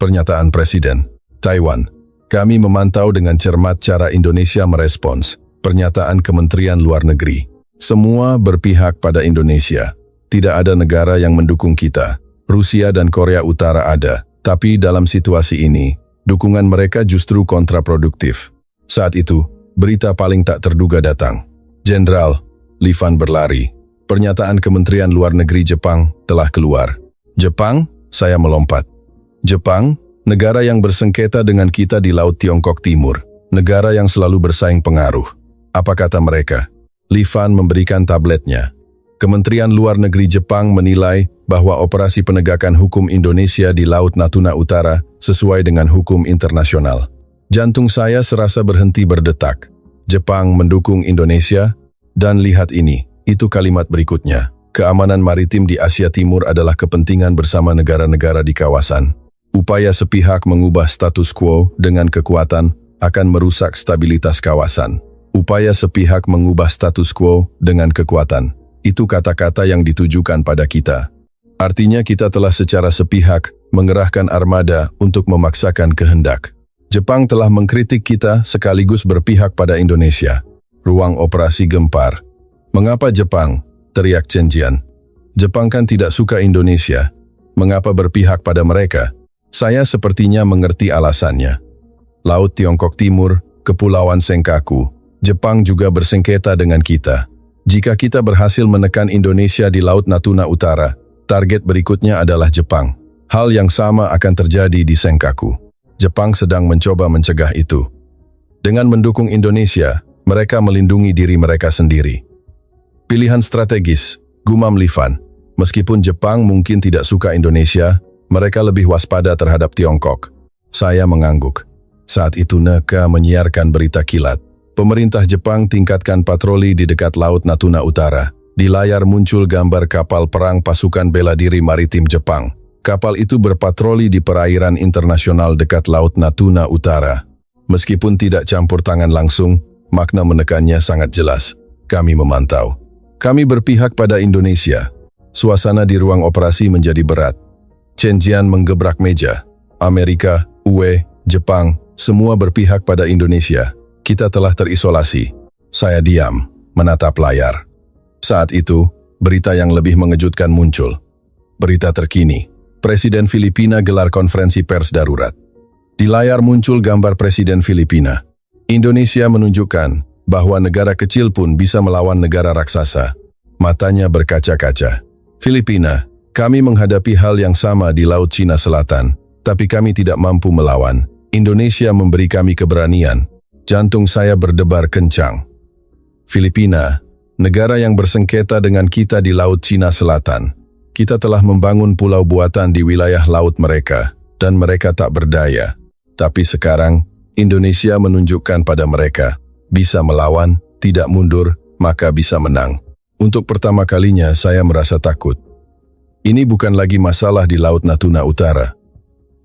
Pernyataan Presiden. Taiwan, kami memantau dengan cermat cara Indonesia merespons. Pernyataan Kementerian Luar Negeri. Semua berpihak pada Indonesia. Tidak ada negara yang mendukung kita. Rusia dan Korea Utara ada, tapi dalam situasi ini, dukungan mereka justru kontraproduktif. Saat itu, berita paling tak terduga datang. Jenderal, Li Fan berlari. Pernyataan Kementerian Luar Negeri Jepang telah keluar. Jepang? Saya melompat. Jepang, negara yang bersengketa dengan kita di Laut Tiongkok Timur. Negara yang selalu bersaing pengaruh. Apa kata mereka? Li Fan memberikan tabletnya. Kementerian Luar Negeri Jepang menilai bahwa operasi penegakan hukum Indonesia di Laut Natuna Utara sesuai dengan hukum internasional. Jantung saya serasa berhenti berdetak. Jepang mendukung Indonesia, dan lihat ini, itu kalimat berikutnya. Keamanan maritim di Asia Timur adalah kepentingan bersama negara-negara di kawasan. Upaya sepihak mengubah status quo dengan kekuatan akan merusak stabilitas kawasan. Upaya sepihak mengubah status quo dengan kekuatan. Itu kata-kata yang ditujukan pada kita. Artinya kita telah secara sepihak mengerahkan armada untuk memaksakan kehendak. Jepang telah mengkritik kita sekaligus berpihak pada Indonesia. Ruang operasi gempar. Mengapa Jepang? Teriak Chen Jian. Jepang kan tidak suka Indonesia. Mengapa berpihak pada mereka? Saya sepertinya mengerti alasannya. Laut Tiongkok Timur, Kepulauan Senkaku. Jepang juga bersengketa dengan kita. Jika kita berhasil menekan Indonesia di Laut Natuna Utara, target berikutnya adalah Jepang. Hal yang sama akan terjadi di Senkaku. Jepang sedang mencoba mencegah itu. Dengan mendukung Indonesia, mereka melindungi diri mereka sendiri. Pilihan strategis, gumam Li Fan. Meskipun Jepang mungkin tidak suka Indonesia, mereka lebih waspada terhadap Tiongkok. Saya mengangguk. Saat itu Neka menyiarkan berita kilat. Pemerintah Jepang tingkatkan patroli di dekat Laut Natuna Utara. Di layar muncul gambar kapal perang pasukan bela diri maritim Jepang. Kapal itu berpatroli di perairan internasional dekat Laut Natuna Utara. Meskipun tidak campur tangan langsung, makna menekannya sangat jelas. Kami memantau. Kami berpihak pada Indonesia. Suasana di ruang operasi menjadi berat. Chen Jian menggebrak meja. Amerika, UE, Jepang, semua berpihak pada Indonesia. Kita telah terisolasi. Saya diam, menatap layar. Saat itu, berita yang lebih mengejutkan muncul. Berita terkini. Presiden Filipina gelar konferensi pers darurat. Di layar muncul gambar Presiden Filipina. Indonesia menunjukkan bahwa negara kecil pun bisa melawan negara raksasa. Matanya berkaca-kaca. Filipina, kami menghadapi hal yang sama di Laut Cina Selatan, tapi kami tidak mampu melawan. Indonesia memberi kami keberanian. Jantung saya berdebar kencang. Filipina, negara yang bersengketa dengan kita di Laut Cina Selatan. Kita telah membangun pulau buatan di wilayah laut mereka, dan mereka tak berdaya. Tapi sekarang, Indonesia menunjukkan pada mereka, bisa melawan, tidak mundur, maka bisa menang. Untuk pertama kalinya saya merasa takut. Ini bukan lagi masalah di Laut Natuna Utara.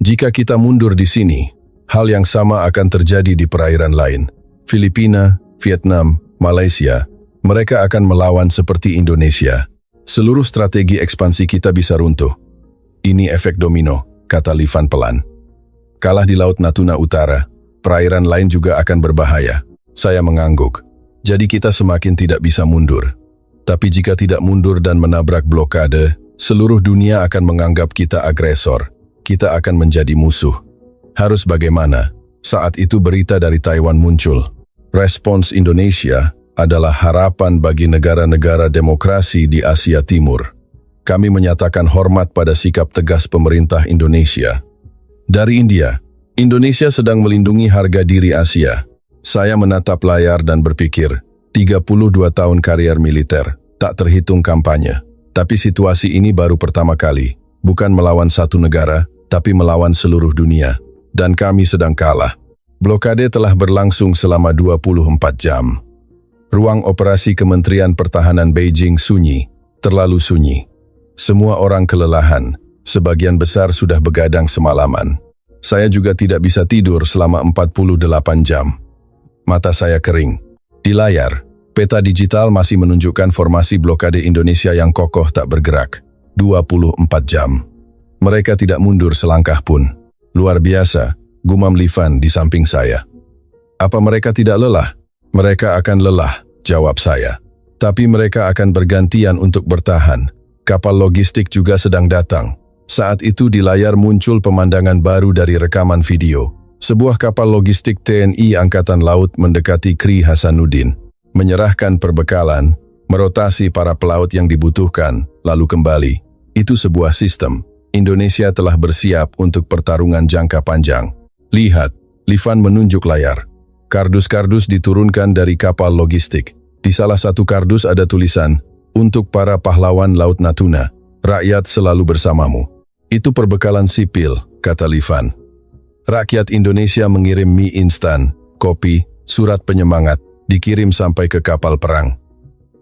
Jika kita mundur di sini, hal yang sama akan terjadi di perairan lain. Filipina, Vietnam, Malaysia, mereka akan melawan seperti Indonesia. Seluruh strategi ekspansi kita bisa runtuh. Ini efek domino, kata Li Fan pelan. Kalah di Laut Natuna Utara, perairan lain juga akan berbahaya. Saya mengangguk. Jadi kita semakin tidak bisa mundur. Tapi jika tidak mundur dan menabrak blokade, seluruh dunia akan menganggap kita agresor. Kita akan menjadi musuh. Harus bagaimana? Saat itu berita dari Taiwan muncul. Respons Indonesia adalah harapan bagi negara-negara demokrasi di Asia Timur. Kami menyatakan hormat pada sikap tegas pemerintah Indonesia. Dari India, Indonesia sedang melindungi harga diri Asia. Saya menatap layar dan berpikir, 32 tahun karier militer, tak terhitung kampanye. Tapi situasi ini baru pertama kali, bukan melawan satu negara, tapi melawan seluruh dunia. Dan kami sedang kalah. Blokade telah berlangsung selama 24 jam. Ruang operasi Kementerian Pertahanan Beijing sunyi, terlalu sunyi. Semua orang kelelahan, sebagian besar sudah begadang semalaman. Saya juga tidak bisa tidur selama 48 jam. Mata saya kering. Di layar, peta digital masih menunjukkan formasi blokade Indonesia yang kokoh tak bergerak. 24 jam. Mereka tidak mundur selangkah pun. Luar biasa, gumam Li Fan di samping saya. Apa mereka tidak lelah? Mereka akan lelah, jawab saya. Tapi mereka akan bergantian untuk bertahan. Kapal logistik juga sedang datang. Saat itu di layar muncul pemandangan baru dari rekaman video. Sebuah kapal logistik TNI Angkatan Laut mendekati Kri Hasanuddin, menyerahkan perbekalan, merotasi para pelaut yang dibutuhkan, lalu kembali. Itu sebuah sistem. Indonesia telah bersiap untuk pertarungan jangka panjang. Lihat, Li Fan menunjuk layar. Kardus-kardus diturunkan dari kapal logistik. Di salah satu kardus ada tulisan, "Untuk para pahlawan Laut Natuna, rakyat selalu bersamamu." Itu perbekalan sipil, kata Li Fan. Rakyat Indonesia mengirim mie instan, kopi, surat penyemangat, dikirim sampai ke kapal perang.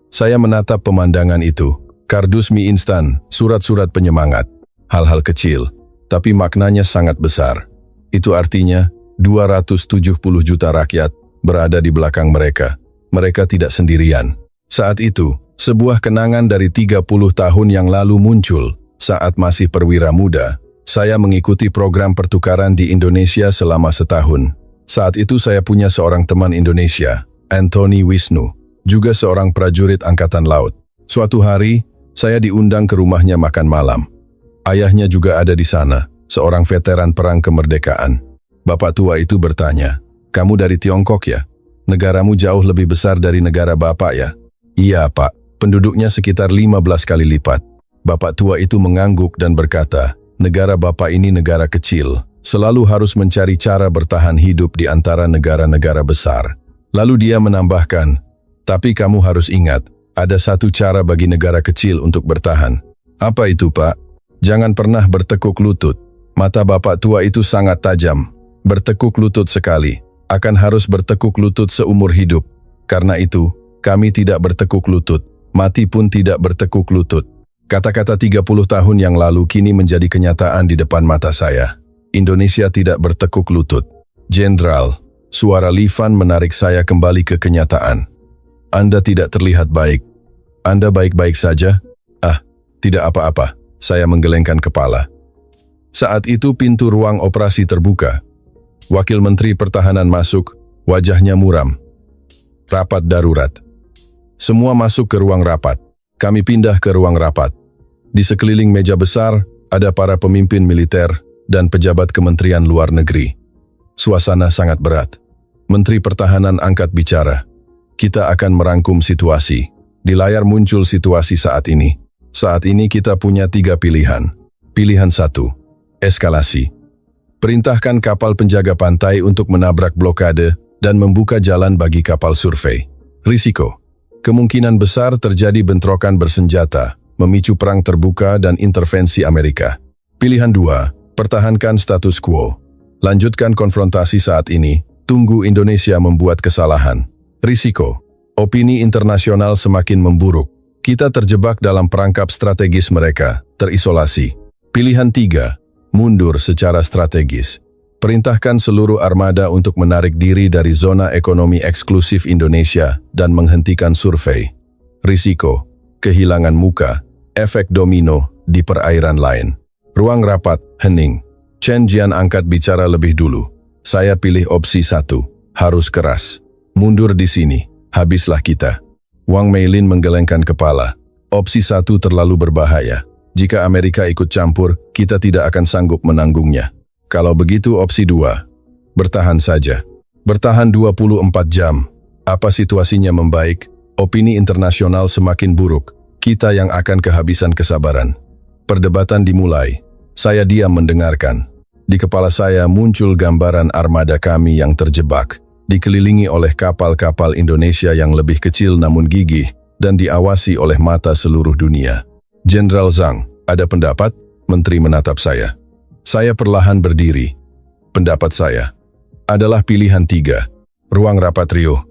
Saya menatap pemandangan itu. Kardus mie instan, surat-surat penyemangat. Hal-hal kecil, tapi maknanya sangat besar. Itu artinya, 270 juta rakyat berada di belakang mereka. Mereka tidak sendirian. Saat itu, sebuah kenangan dari 30 tahun yang lalu muncul. Saat masih perwira muda, saya mengikuti program pertukaran di Indonesia selama setahun. Saat itu saya punya seorang teman Indonesia, Anthony Wisnu, juga seorang prajurit Angkatan Laut. Suatu hari, saya diundang ke rumahnya makan malam. Ayahnya juga ada di sana, seorang veteran perang kemerdekaan. Bapak tua itu bertanya, "Kamu dari Tiongkok ya? Negaramu jauh lebih besar dari negara Bapak ya?" "Iya, Pak. Penduduknya sekitar 15 kali lipat." Bapak tua itu mengangguk dan berkata, "Negara Bapak ini negara kecil, selalu harus mencari cara bertahan hidup di antara negara-negara besar." Lalu dia menambahkan, "Tapi kamu harus ingat, ada satu cara bagi negara kecil untuk bertahan." "Apa itu, Pak?" "Jangan pernah bertekuk lutut." Mata bapak tua itu sangat tajam. Bertekuk lutut sekali, akan harus bertekuk lutut seumur hidup. Karena itu, kami tidak bertekuk lutut, mati pun tidak bertekuk lutut. Kata-kata 30 tahun yang lalu kini menjadi kenyataan di depan mata saya. Indonesia tidak bertekuk lutut. Jenderal, Suara Livan menarik saya kembali ke kenyataan. Anda tidak terlihat baik. Anda baik-baik saja? Ah, tidak apa-apa. Saya menggelengkan kepala. Saat itu pintu ruang operasi terbuka. Wakil Menteri Pertahanan masuk, wajahnya muram. Rapat darurat. Semua masuk ke ruang rapat. Kami pindah ke ruang rapat. Di sekeliling meja besar, ada para pemimpin militer dan pejabat Kementerian Luar Negeri. Suasana sangat berat. Menteri Pertahanan angkat bicara. Kita akan merangkum situasi. Di layar muncul situasi saat ini. Saat ini kita punya 3 pilihan. Pilihan 1. Eskalasi. Perintahkan kapal penjaga pantai untuk menabrak blokade dan membuka jalan bagi kapal survei. Risiko. Kemungkinan besar terjadi bentrokan bersenjata, memicu perang terbuka dan intervensi Amerika. Pilihan 2. Pertahankan status quo. Lanjutkan konfrontasi saat ini. Tunggu Indonesia membuat kesalahan. Risiko. Opini internasional semakin memburuk. Kita terjebak dalam perangkap strategis mereka, terisolasi. Pilihan 3. Mundur secara strategis. Perintahkan seluruh armada untuk menarik diri dari zona ekonomi eksklusif Indonesia dan menghentikan survei. Risiko. Kehilangan muka. Efek domino di perairan lain. Ruang rapat, hening. Chen Jian angkat bicara lebih dulu. Saya pilih opsi 1. Harus keras. Mundur di sini. Habislah kita. Wang Meilin menggelengkan kepala. Opsi 1 terlalu berbahaya. Jika Amerika ikut campur, kita tidak akan sanggup menanggungnya. Kalau begitu opsi 2. Bertahan saja. Bertahan 24 jam. Apa situasinya membaik? Opini internasional semakin buruk. Kita yang akan kehabisan kesabaran. Perdebatan dimulai. Saya diam mendengarkan. Di kepala saya muncul gambaran armada kami yang terjebak, dikelilingi oleh kapal-kapal Indonesia yang lebih kecil namun gigih, dan diawasi oleh mata seluruh dunia. Jenderal Zhang, ada pendapat? Menteri menatap saya. Saya perlahan berdiri. Pendapat saya adalah pilihan 3. Ruang rapat Rio.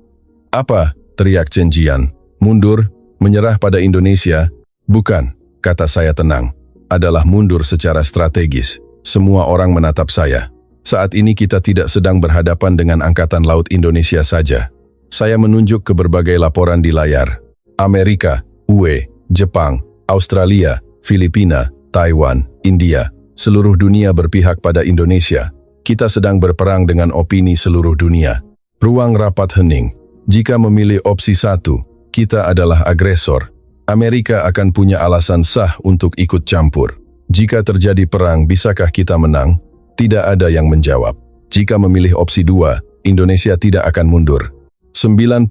Apa? Teriak Chen Jian. Mundur, menyerah pada Indonesia? Bukan, kata saya tenang. Adalah mundur secara strategis. Semua orang menatap saya. Saat ini kita tidak sedang berhadapan dengan Angkatan Laut Indonesia saja. Saya menunjuk ke berbagai laporan di layar. Amerika, UE, Jepang, Australia, Filipina, Taiwan, India. Seluruh dunia berpihak pada Indonesia. Kita sedang berperang dengan opini seluruh dunia. Ruang rapat hening. Jika memilih opsi 1, kita adalah agresor. Amerika akan punya alasan sah untuk ikut campur. Jika terjadi perang, bisakah kita menang? Tidak ada yang menjawab. Jika memilih opsi 2, Indonesia tidak akan mundur. 91%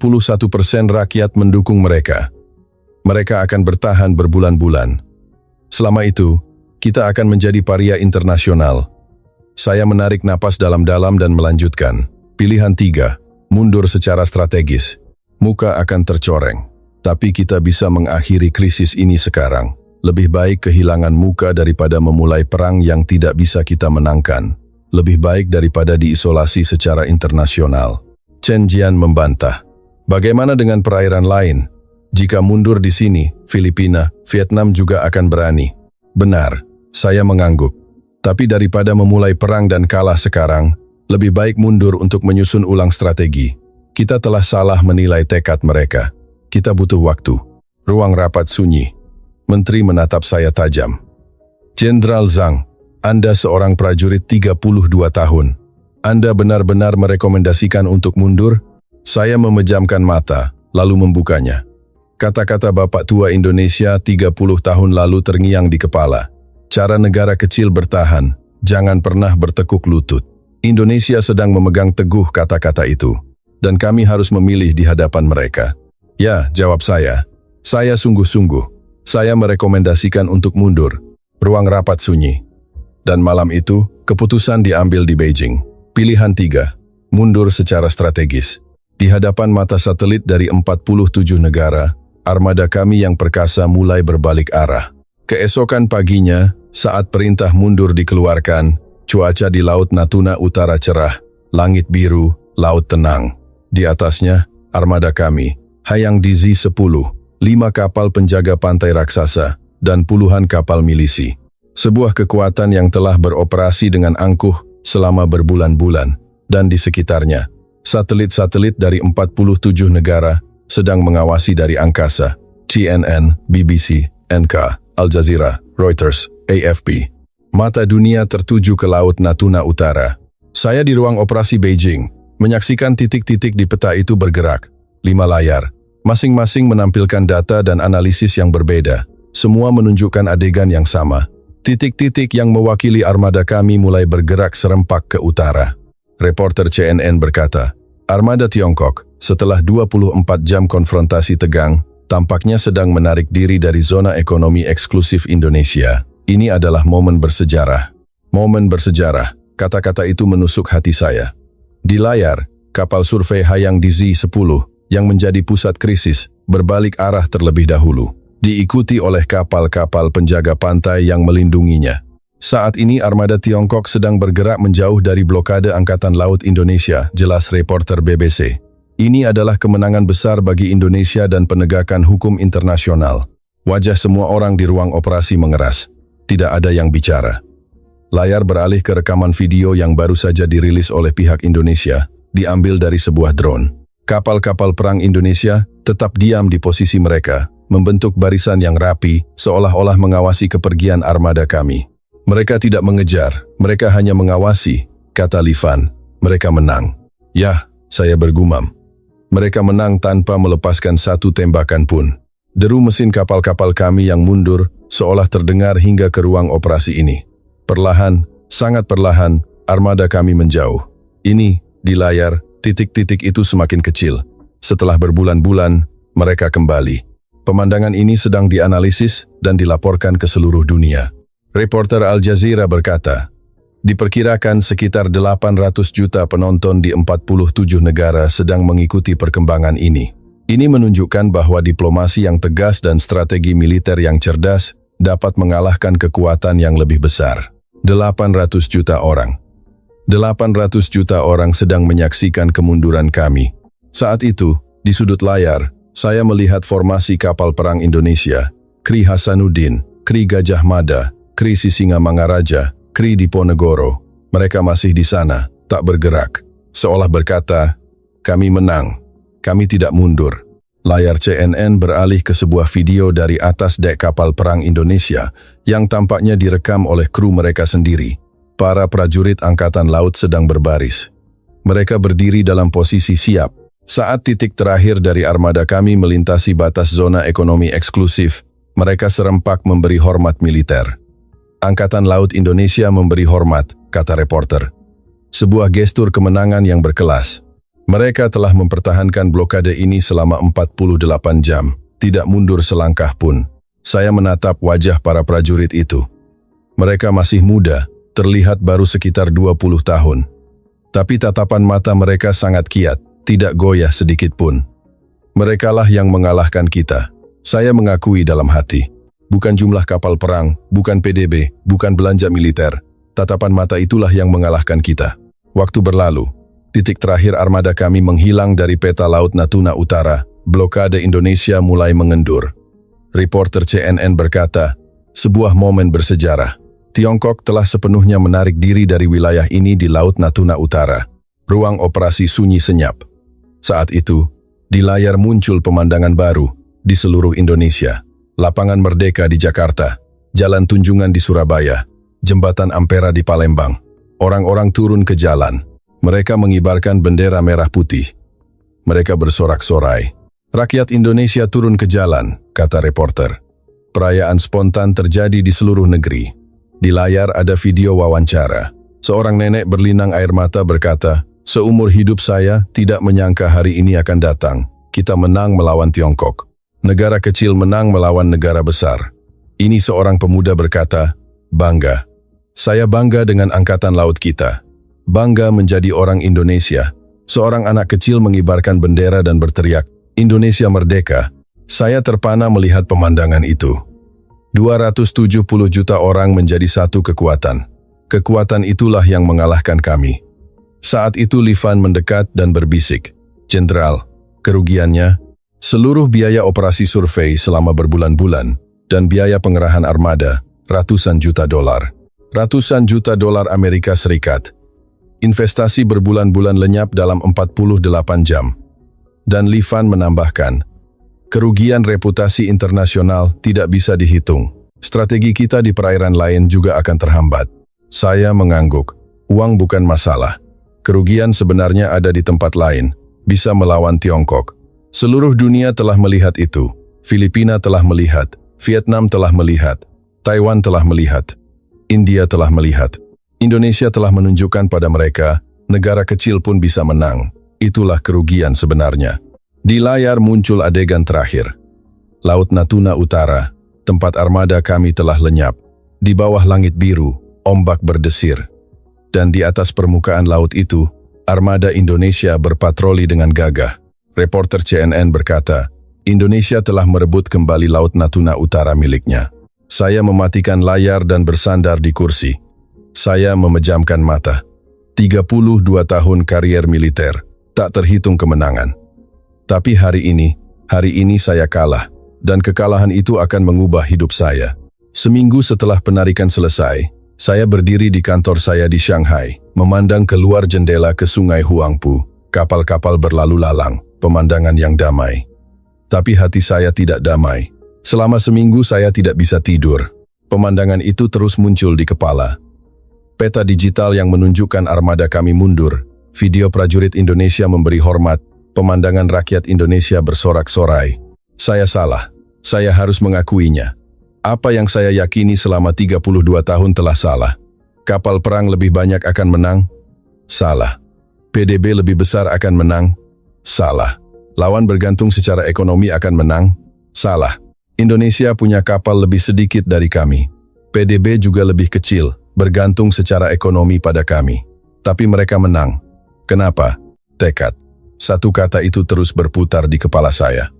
rakyat mendukung mereka. Mereka akan bertahan berbulan-bulan. Selama itu, kita akan menjadi paria internasional. Saya menarik napas dalam-dalam dan melanjutkan. Pilihan 3, mundur secara strategis. Muka akan tercoreng. Tapi kita bisa mengakhiri krisis ini sekarang. Lebih baik kehilangan muka daripada memulai perang yang tidak bisa kita menangkan. Lebih baik daripada diisolasi secara internasional. Chen Jian membantah. Bagaimana dengan perairan lain? Jika mundur di sini, Filipina, Vietnam juga akan berani. Benar, saya mengangguk. Tapi daripada memulai perang dan kalah sekarang, lebih baik mundur untuk menyusun ulang strategi. Kita telah salah menilai tekad mereka. Kita butuh waktu. Ruang rapat sunyi. Menteri menatap saya tajam. Jenderal Zhang, Anda seorang prajurit 32 tahun. Anda benar-benar merekomendasikan untuk mundur? Saya memejamkan mata, lalu membukanya. Kata-kata Bapak Tua Indonesia 30 tahun lalu terngiang di kepala. Cara negara kecil bertahan, jangan pernah bertekuk lutut. Indonesia sedang memegang teguh kata-kata itu. Dan kami harus memilih di hadapan mereka. Ya, jawab saya. Saya sungguh-sungguh. Saya merekomendasikan untuk mundur. Ruang rapat sunyi. Dan malam itu, keputusan diambil di Beijing. Pilihan 3. Mundur secara strategis. Di hadapan mata satelit dari 47 negara, armada kami yang perkasa mulai berbalik arah. Keesokan paginya, saat perintah mundur dikeluarkan, cuaca di Laut Natuna Utara cerah, langit biru, laut tenang. Di atasnya, armada kami, Hayang DZ-10, 5 kapal penjaga pantai raksasa, dan puluhan kapal milisi. Sebuah kekuatan yang telah beroperasi dengan angkuh selama berbulan-bulan, dan di sekitarnya, Satelit-satelit dari 47 negara sedang mengawasi dari angkasa. CNN, BBC, NK, Al Jazeera, Reuters, AFP. Mata dunia tertuju ke Laut Natuna Utara. Saya di ruang operasi Beijing, menyaksikan titik-titik di peta itu bergerak. 5 layar, masing-masing menampilkan data dan analisis yang berbeda. Semua menunjukkan adegan yang sama. Titik-titik yang mewakili armada kami mulai bergerak serempak ke utara. Reporter CNN berkata, armada Tiongkok, setelah 24 jam konfrontasi tegang, tampaknya sedang menarik diri dari zona ekonomi eksklusif Indonesia. Ini adalah momen bersejarah. Momen bersejarah, kata-kata itu menusuk hati saya. Di layar, kapal survei Hayang DZ-10 yang menjadi pusat krisis berbalik arah terlebih dahulu, diikuti oleh kapal-kapal penjaga pantai yang melindunginya. Saat ini armada Tiongkok sedang bergerak menjauh dari blokade Angkatan Laut Indonesia, jelas reporter BBC. Ini adalah kemenangan besar bagi Indonesia dan penegakan hukum internasional. Wajah semua orang di ruang operasi mengeras. Tidak ada yang bicara. Layar beralih ke rekaman video yang baru saja dirilis oleh pihak Indonesia, diambil dari sebuah drone. Kapal-kapal perang Indonesia tetap diam di posisi mereka, membentuk barisan yang rapi, seolah-olah mengawasi kepergian armada kami. Mereka tidak mengejar, mereka hanya mengawasi, kata Livan. Mereka menang. Yah, saya bergumam. Mereka menang tanpa melepaskan satu tembakan pun. Deru mesin kapal-kapal kami yang mundur seolah terdengar hingga ke ruang operasi ini. Perlahan, sangat perlahan, armada kami menjauh. Ini, di layar, titik-titik itu semakin kecil. Setelah berbulan-bulan, mereka kembali. Pemandangan ini sedang dianalisis dan dilaporkan ke seluruh dunia. Reporter Al Jazeera berkata, diperkirakan sekitar 800 juta penonton di 47 negara sedang mengikuti perkembangan ini. Ini menunjukkan bahwa diplomasi yang tegas dan strategi militer yang cerdas dapat mengalahkan kekuatan yang lebih besar. 800 juta orang. 800 juta orang sedang menyaksikan kemunduran kami. Saat itu, di sudut layar, saya melihat formasi kapal perang Indonesia, Kri Hasanuddin, Kri Gajah Mada, Kri Sisingamangaraja, Kri Diponegoro. Mereka masih di sana, tak bergerak. Seolah berkata, kami menang. Kami tidak mundur. Layar CNN beralih ke sebuah video dari atas dek kapal perang Indonesia yang tampaknya direkam oleh kru mereka sendiri. Para prajurit Angkatan Laut sedang berbaris. Mereka berdiri dalam posisi siap. Saat titik terakhir dari armada kami melintasi batas zona ekonomi eksklusif, mereka serempak memberi hormat militer. Angkatan Laut Indonesia memberi hormat, kata reporter. Sebuah gestur kemenangan yang berkelas. Mereka telah mempertahankan blokade ini selama 48 jam, tidak mundur selangkah pun. Saya menatap wajah para prajurit itu. Mereka masih muda, terlihat baru sekitar 20 tahun. Tapi tatapan mata mereka sangat kiat, tidak goyah sedikit pun. Merekalah yang mengalahkan kita. Saya mengakui dalam hati. Bukan jumlah kapal perang, bukan PDB, bukan belanja militer. Tatapan mata itulah yang mengalahkan kita. Waktu berlalu. Titik terakhir armada kami menghilang dari peta Laut Natuna Utara, blokade Indonesia mulai mengendur. Reporter CNN berkata, sebuah momen bersejarah. Tiongkok telah sepenuhnya menarik diri dari wilayah ini di Laut Natuna Utara. Ruang operasi sunyi senyap. Saat itu, di layar muncul pemandangan baru di seluruh Indonesia. Lapangan Merdeka di Jakarta, Jalan Tunjungan di Surabaya, Jembatan Ampera di Palembang. Orang-orang turun ke jalan. Mereka mengibarkan bendera merah putih. Mereka bersorak-sorai. Rakyat Indonesia turun ke jalan, kata reporter. Perayaan spontan terjadi di seluruh negeri. Di layar ada video wawancara. Seorang nenek berlinang air mata berkata, seumur hidup saya tidak menyangka hari ini akan datang. Kita menang melawan Tiongkok. Negara kecil menang melawan negara besar. Ini seorang pemuda berkata, bangga. Saya bangga dengan angkatan laut kita. Bangga menjadi orang Indonesia. Seorang anak kecil mengibarkan bendera dan berteriak, Indonesia merdeka. Saya terpana melihat pemandangan itu. 270 juta orang menjadi satu kekuatan. Kekuatan itulah yang mengalahkan kami. Saat itu Livan mendekat dan berbisik, Jenderal, kerugiannya, seluruh biaya operasi survei selama berbulan-bulan, dan biaya pengerahan armada, ratusan juta dolar. Ratusan juta dolar Amerika Serikat. Investasi berbulan-bulan lenyap dalam 48 jam. Dan Li Fan menambahkan, kerugian reputasi internasional tidak bisa dihitung. Strategi kita di perairan lain juga akan terhambat. Saya mengangguk. Uang bukan masalah. Kerugian sebenarnya ada di tempat lain. Bisa melawan Tiongkok. Seluruh dunia telah melihat itu. Filipina telah melihat. Vietnam telah melihat. Taiwan telah melihat. India telah melihat. Indonesia telah menunjukkan pada mereka, negara kecil pun bisa menang. Itulah kerugian sebenarnya. Di layar muncul adegan terakhir. Laut Natuna Utara, tempat armada kami telah lenyap. Di bawah langit biru, ombak berdesir. Dan di atas permukaan laut itu, armada Indonesia berpatroli dengan gagah. Reporter CNN berkata, Indonesia telah merebut kembali Laut Natuna Utara miliknya. Saya mematikan layar dan bersandar di kursi. Saya memejamkan mata. 32 tahun karier militer, tak terhitung kemenangan. Tapi hari ini saya kalah, dan kekalahan itu akan mengubah hidup saya. Seminggu setelah penarikan selesai, saya berdiri di kantor saya di Shanghai, memandang keluar jendela ke Sungai Huangpu, kapal-kapal berlalu lalang, pemandangan yang damai. Tapi hati saya tidak damai. Selama seminggu saya tidak bisa tidur. Pemandangan itu terus muncul di kepala. Peta digital yang menunjukkan armada kami mundur, video prajurit Indonesia memberi hormat, pemandangan rakyat Indonesia bersorak-sorai. Saya salah, saya harus mengakuinya. Apa yang saya yakini selama 32 tahun telah salah. Kapal perang lebih banyak akan menang? Salah. PDB lebih besar akan menang? Salah. Lawan bergantung secara ekonomi akan menang? Salah. Indonesia punya kapal lebih sedikit dari kami. PDB juga lebih kecil. Bergantung secara ekonomi pada kami. Tapi mereka menang. Kenapa? Tekad. Satu kata itu terus berputar di kepala saya.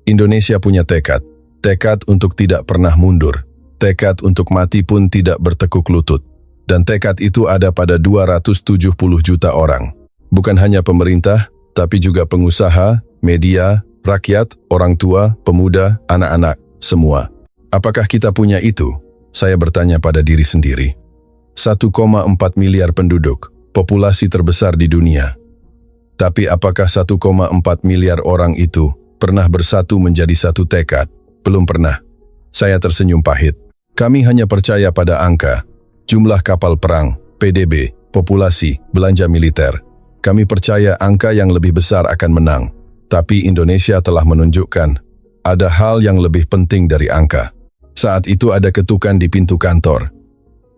Indonesia punya tekad. Tekad untuk tidak pernah mundur. Tekad untuk mati pun tidak bertekuk lutut. Dan tekad itu ada pada 270 juta orang. Bukan hanya pemerintah, tapi juga pengusaha, media, rakyat, orang tua, pemuda, anak-anak, semua. Apakah kita punya itu? Saya bertanya pada diri sendiri. 1,4 miliar penduduk, populasi terbesar di dunia. Tapi apakah 1,4 miliar orang itu pernah bersatu menjadi satu tekad? Belum pernah. Saya tersenyum pahit. Kami hanya percaya pada angka, jumlah kapal perang, PDB, populasi, belanja militer. Kami percaya angka yang lebih besar akan menang. Tapi Indonesia telah menunjukkan ada hal yang lebih penting dari angka. Saat itu ada ketukan di pintu kantor.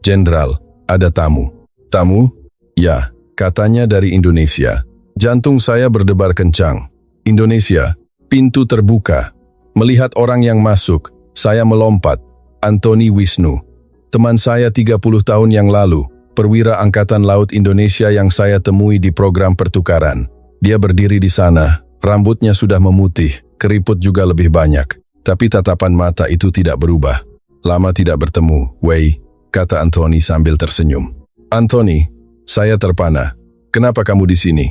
Jenderal, ada tamu. Tamu? Ya, katanya dari Indonesia. Jantung saya berdebar kencang. Indonesia, pintu terbuka. Melihat orang yang masuk, saya melompat. Anthony Wisnu. Teman saya 30 tahun yang lalu, perwira Angkatan Laut Indonesia yang saya temui di program pertukaran. Dia berdiri di sana, rambutnya sudah memutih, keriput juga lebih banyak. Tapi tatapan mata itu tidak berubah. Lama tidak bertemu, Wei, kata Anthony sambil tersenyum. Anthony, saya terpana. Kenapa kamu di sini?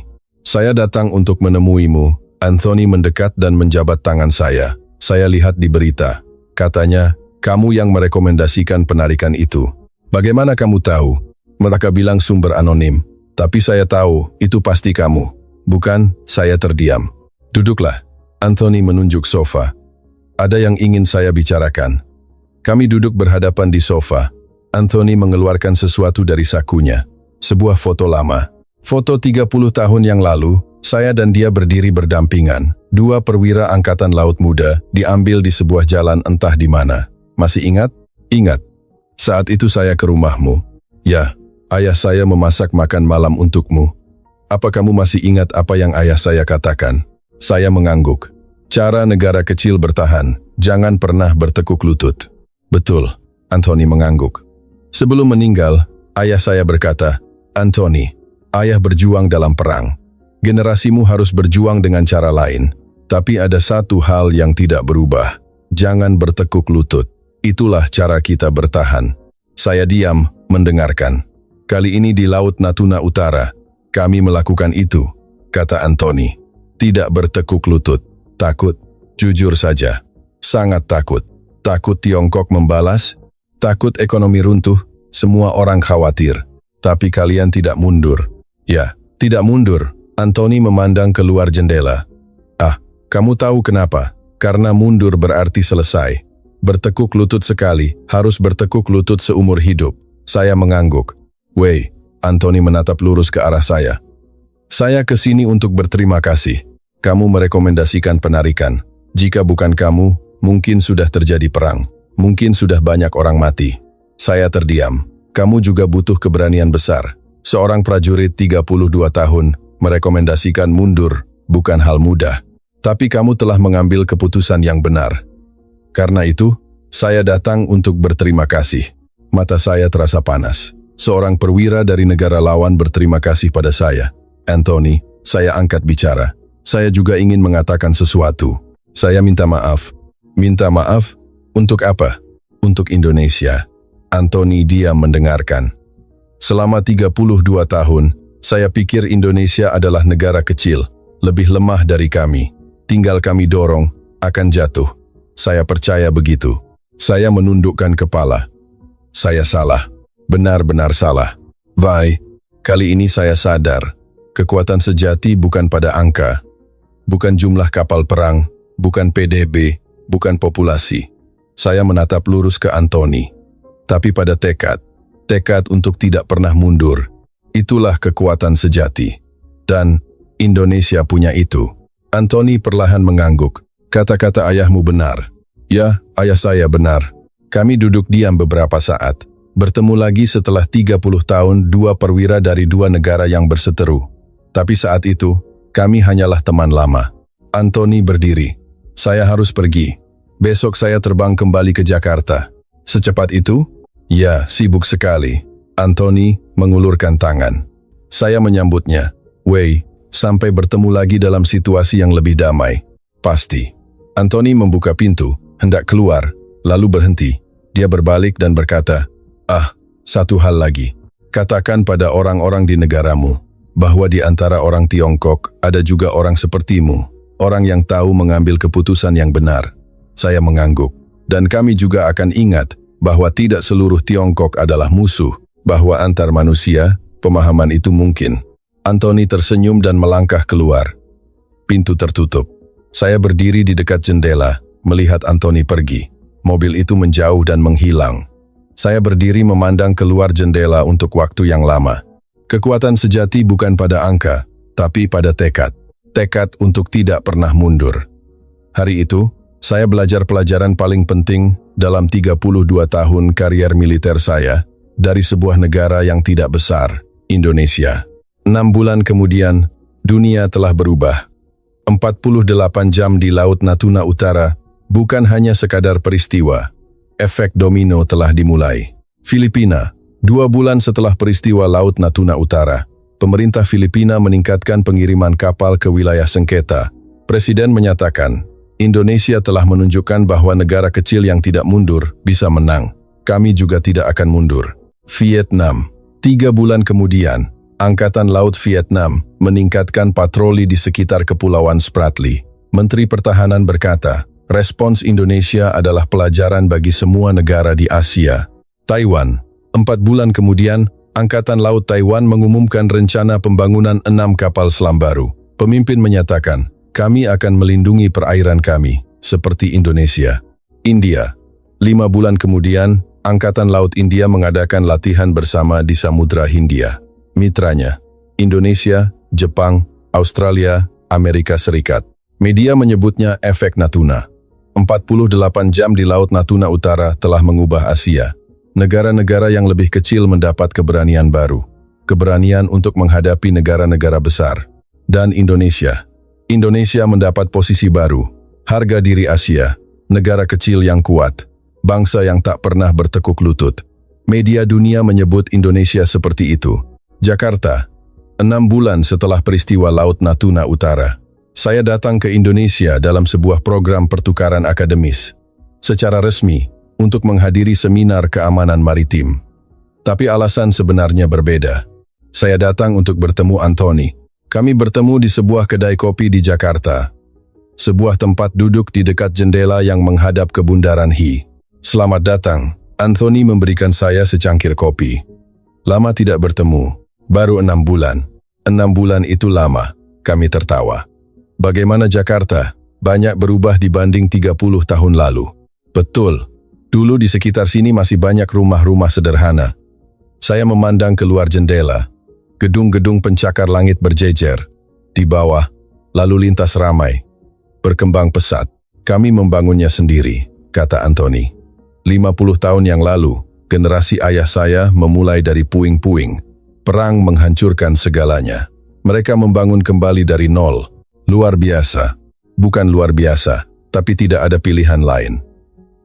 Saya datang untuk menemuimu. Anthony mendekat dan menjabat tangan saya. Saya lihat di berita. Katanya, kamu yang merekomendasikan penarikan itu. Bagaimana kamu tahu? Mereka bilang sumber anonim. Tapi saya tahu, itu pasti kamu. Bukan, saya terdiam. Duduklah. Anthony menunjuk sofa. Ada yang ingin saya bicarakan. Kami duduk berhadapan di sofa. Anthony mengeluarkan sesuatu dari sakunya. Sebuah foto lama. Foto 30 tahun yang lalu, saya dan dia berdiri berdampingan. Dua perwira Angkatan Laut muda diambil di sebuah jalan entah di mana. Masih ingat? Ingat. Saat itu saya ke rumahmu. Ya, ayah saya memasak makan malam untukmu. Apa kamu masih ingat apa yang ayah saya katakan? Saya mengangguk. Cara negara kecil bertahan, jangan pernah bertekuk lutut. Betul, Anthony mengangguk. Sebelum meninggal, ayah saya berkata, Anthony, ayah berjuang dalam perang. Generasimu harus berjuang dengan cara lain. Tapi ada satu hal yang tidak berubah. Jangan bertekuk lutut. Itulah cara kita bertahan. Saya diam, mendengarkan. Kali ini di Laut Natuna Utara, kami melakukan itu, kata Anthony. Tidak bertekuk lutut. Takut, jujur saja. Sangat takut. Takut Tiongkok membalas. Takut ekonomi runtuh. Semua orang khawatir. Tapi kalian tidak mundur. Ya, tidak mundur. Anthony memandang keluar jendela. Ah, kamu tahu kenapa? Karena mundur berarti selesai. Bertekuk lutut sekali, harus bertekuk lutut seumur hidup. Saya mengangguk. Wei, Anthony menatap lurus ke arah saya. Saya kesini untuk berterima kasih. Kamu merekomendasikan penarikan. Jika bukan kamu, mungkin sudah terjadi perang. Mungkin sudah banyak orang mati. Saya terdiam. Kamu juga butuh keberanian besar. Seorang prajurit 32 tahun merekomendasikan mundur, bukan hal mudah. Tapi kamu telah mengambil keputusan yang benar. Karena itu, saya datang untuk berterima kasih. Mata saya terasa panas. Seorang perwira dari negara lawan berterima kasih pada saya. Anthony, saya angkat bicara. Saya juga ingin mengatakan sesuatu. Saya minta maaf. Minta maaf? Untuk apa? Untuk Indonesia. Anthony diam mendengarkan. Selama 32 tahun, saya pikir Indonesia adalah negara kecil, lebih lemah dari kami. Tinggal kami dorong, akan jatuh. Saya percaya begitu. Saya menundukkan kepala. Saya salah. Benar-benar salah. Vai, kali ini saya sadar. Kekuatan sejati bukan pada angka. Bukan jumlah kapal perang, bukan PDB, bukan populasi. Saya menatap lurus ke Anthony. Tapi pada tekad. Tekad untuk tidak pernah mundur. Itulah kekuatan sejati. Dan Indonesia punya itu. Anthony perlahan mengangguk. Kata-kata ayahmu benar. Ya, ayah saya benar. Kami duduk diam beberapa saat. Bertemu lagi setelah 30 tahun dua perwira dari dua negara yang berseteru. Tapi saat itu, kami hanyalah teman lama. Anthony berdiri. Saya harus pergi. Besok saya terbang kembali ke Jakarta. Secepat itu? Ya, sibuk sekali. Anthony mengulurkan tangan. Saya menyambutnya. Wei, sampai bertemu lagi dalam situasi yang lebih damai. Pasti. Anthony membuka pintu, hendak keluar, lalu berhenti. Dia berbalik dan berkata, satu hal lagi. Katakan pada orang-orang di negaramu, bahwa di antara orang Tiongkok ada juga orang sepertimu, orang yang tahu mengambil keputusan yang benar. Saya mengangguk. Dan kami juga akan ingat, bahwa tidak seluruh Tiongkok adalah musuh, bahwa antar manusia, pemahaman itu mungkin. Anthony tersenyum dan melangkah keluar. Pintu tertutup. Saya berdiri di dekat jendela, melihat Anthony pergi. Mobil itu menjauh dan menghilang. Saya berdiri memandang keluar jendela untuk waktu yang lama. Kekuatan sejati bukan pada angka, tapi pada tekad. Tekad untuk tidak pernah mundur. Hari itu, saya belajar pelajaran paling penting dalam 32 tahun karier militer saya dari sebuah negara yang tidak besar, Indonesia. 6 bulan kemudian, dunia telah berubah. 48 jam di Laut Natuna Utara bukan hanya sekadar peristiwa. Efek domino telah dimulai. Filipina, 2 bulan setelah peristiwa Laut Natuna Utara, pemerintah Filipina meningkatkan pengiriman kapal ke wilayah sengketa. Presiden menyatakan, Indonesia telah menunjukkan bahwa negara kecil yang tidak mundur bisa menang. Kami juga tidak akan mundur. Vietnam. 3 bulan kemudian, Angkatan Laut Vietnam meningkatkan patroli di sekitar Kepulauan Spratly. Menteri Pertahanan berkata, respons Indonesia adalah pelajaran bagi semua negara di Asia. Taiwan. 4 bulan kemudian, Angkatan Laut Taiwan mengumumkan rencana pembangunan 6 kapal selam baru. Pemimpin menyatakan, kami akan melindungi perairan kami, seperti Indonesia. India. 5 bulan kemudian, Angkatan Laut India mengadakan latihan bersama di Samudra Hindia. Mitranya, Indonesia, Jepang, Australia, Amerika Serikat. Media menyebutnya efek Natuna. 48 jam di Laut Natuna Utara telah mengubah Asia. Negara-negara yang lebih kecil mendapat keberanian baru. Keberanian untuk menghadapi negara-negara besar. Dan Indonesia. Indonesia mendapat posisi baru, harga diri Asia, negara kecil yang kuat, bangsa yang tak pernah bertekuk lutut. Media dunia menyebut Indonesia seperti itu. Jakarta, 6 bulan setelah peristiwa Laut Natuna Utara, saya datang ke Indonesia dalam sebuah program pertukaran akademis, secara resmi, untuk menghadiri seminar keamanan maritim. Tapi alasan sebenarnya berbeda. Saya datang untuk bertemu Anthony. Kami bertemu di sebuah kedai kopi di Jakarta. Sebuah tempat duduk di dekat jendela yang menghadap ke Bundaran HI. Selamat datang, Anthony memberikan saya secangkir kopi. Lama tidak bertemu, baru 6 bulan. 6 bulan itu lama, kami tertawa. Bagaimana Jakarta? Banyak berubah dibanding 30 tahun lalu. Betul, dulu di sekitar sini masih banyak rumah-rumah sederhana. Saya memandang keluar jendela. Gedung-gedung pencakar langit berjejer. Di bawah, lalu lintas ramai. Berkembang pesat. Kami membangunnya sendiri, kata Anthony. 50 tahun yang lalu, generasi ayah saya memulai dari puing-puing. Perang menghancurkan segalanya. Mereka membangun kembali dari nol. Luar biasa. Bukan luar biasa, tapi tidak ada pilihan lain.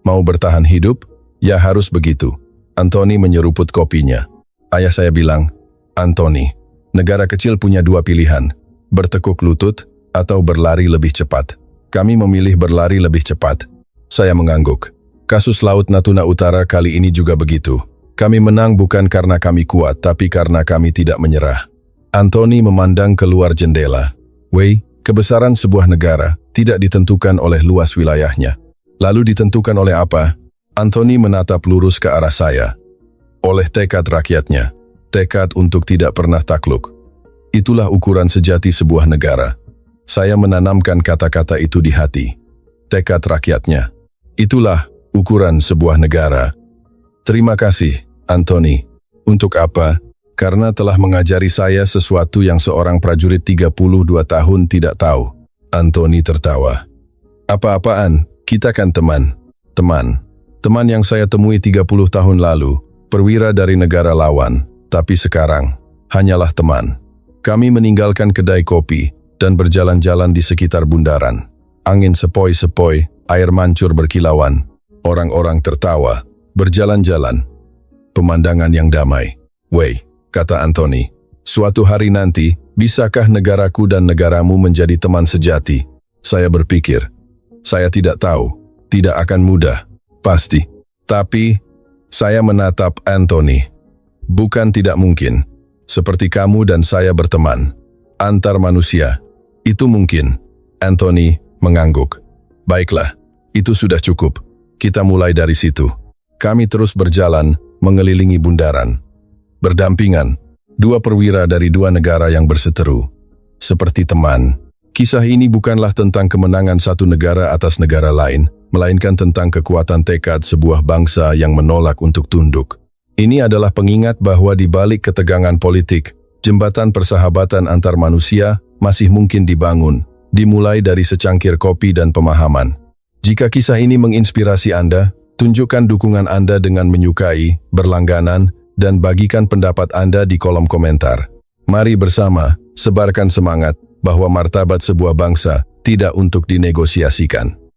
Mau bertahan hidup? Ya harus begitu. Anthony menyeruput kopinya. Ayah saya bilang, Anthony, negara kecil punya 2 pilihan. Bertekuk lutut atau berlari lebih cepat. Kami memilih berlari lebih cepat. Saya mengangguk. Kasus Laut Natuna Utara kali ini juga begitu. Kami menang bukan karena kami kuat, tapi karena kami tidak menyerah. Anthony memandang keluar jendela. Wei, kebesaran sebuah negara tidak ditentukan oleh luas wilayahnya. Lalu ditentukan oleh apa? Anthony menatap lurus ke arah saya. Oleh tekad rakyatnya. Tekad untuk tidak pernah takluk. Itulah ukuran sejati sebuah negara. Saya menanamkan kata-kata itu di hati. Tekad rakyatnya. Itulah ukuran sebuah negara. Terima kasih, Anthony. Untuk apa? Karena telah mengajari saya sesuatu yang seorang prajurit 32 tahun tidak tahu. Anthony tertawa. Apa-apaan? Kita kan teman. Teman yang saya temui 30 tahun lalu. Perwira dari negara lawan. Tapi sekarang, hanyalah teman. Kami meninggalkan kedai kopi dan berjalan-jalan di sekitar bundaran. Angin sepoi-sepoi, air mancur berkilauan. Orang-orang tertawa, berjalan-jalan. Pemandangan yang damai. Wei, kata Anthony, suatu hari nanti, bisakah negaraku dan negaramu menjadi teman sejati? Saya berpikir, saya tidak tahu, tidak akan mudah, pasti. Tapi, saya menatap Anthony. Bukan tidak mungkin, seperti kamu dan saya berteman. Antar manusia, itu mungkin. Anthony mengangguk. Baiklah, itu sudah cukup. Kita mulai dari situ. Kami terus berjalan, mengelilingi bundaran. Berdampingan, 2 perwira dari 2 negara yang berseteru. Seperti teman. Kisah ini bukanlah tentang kemenangan satu negara atas negara lain, melainkan tentang kekuatan tekad sebuah bangsa yang menolak untuk tunduk. Ini adalah pengingat bahwa di balik ketegangan politik, jembatan persahabatan antar manusia masih mungkin dibangun, dimulai dari secangkir kopi dan pemahaman. Jika kisah ini menginspirasi Anda, tunjukkan dukungan Anda dengan menyukai, berlangganan, dan bagikan pendapat Anda di kolom komentar. Mari bersama, sebarkan semangat bahwa martabat sebuah bangsa tidak untuk dinegosiasikan.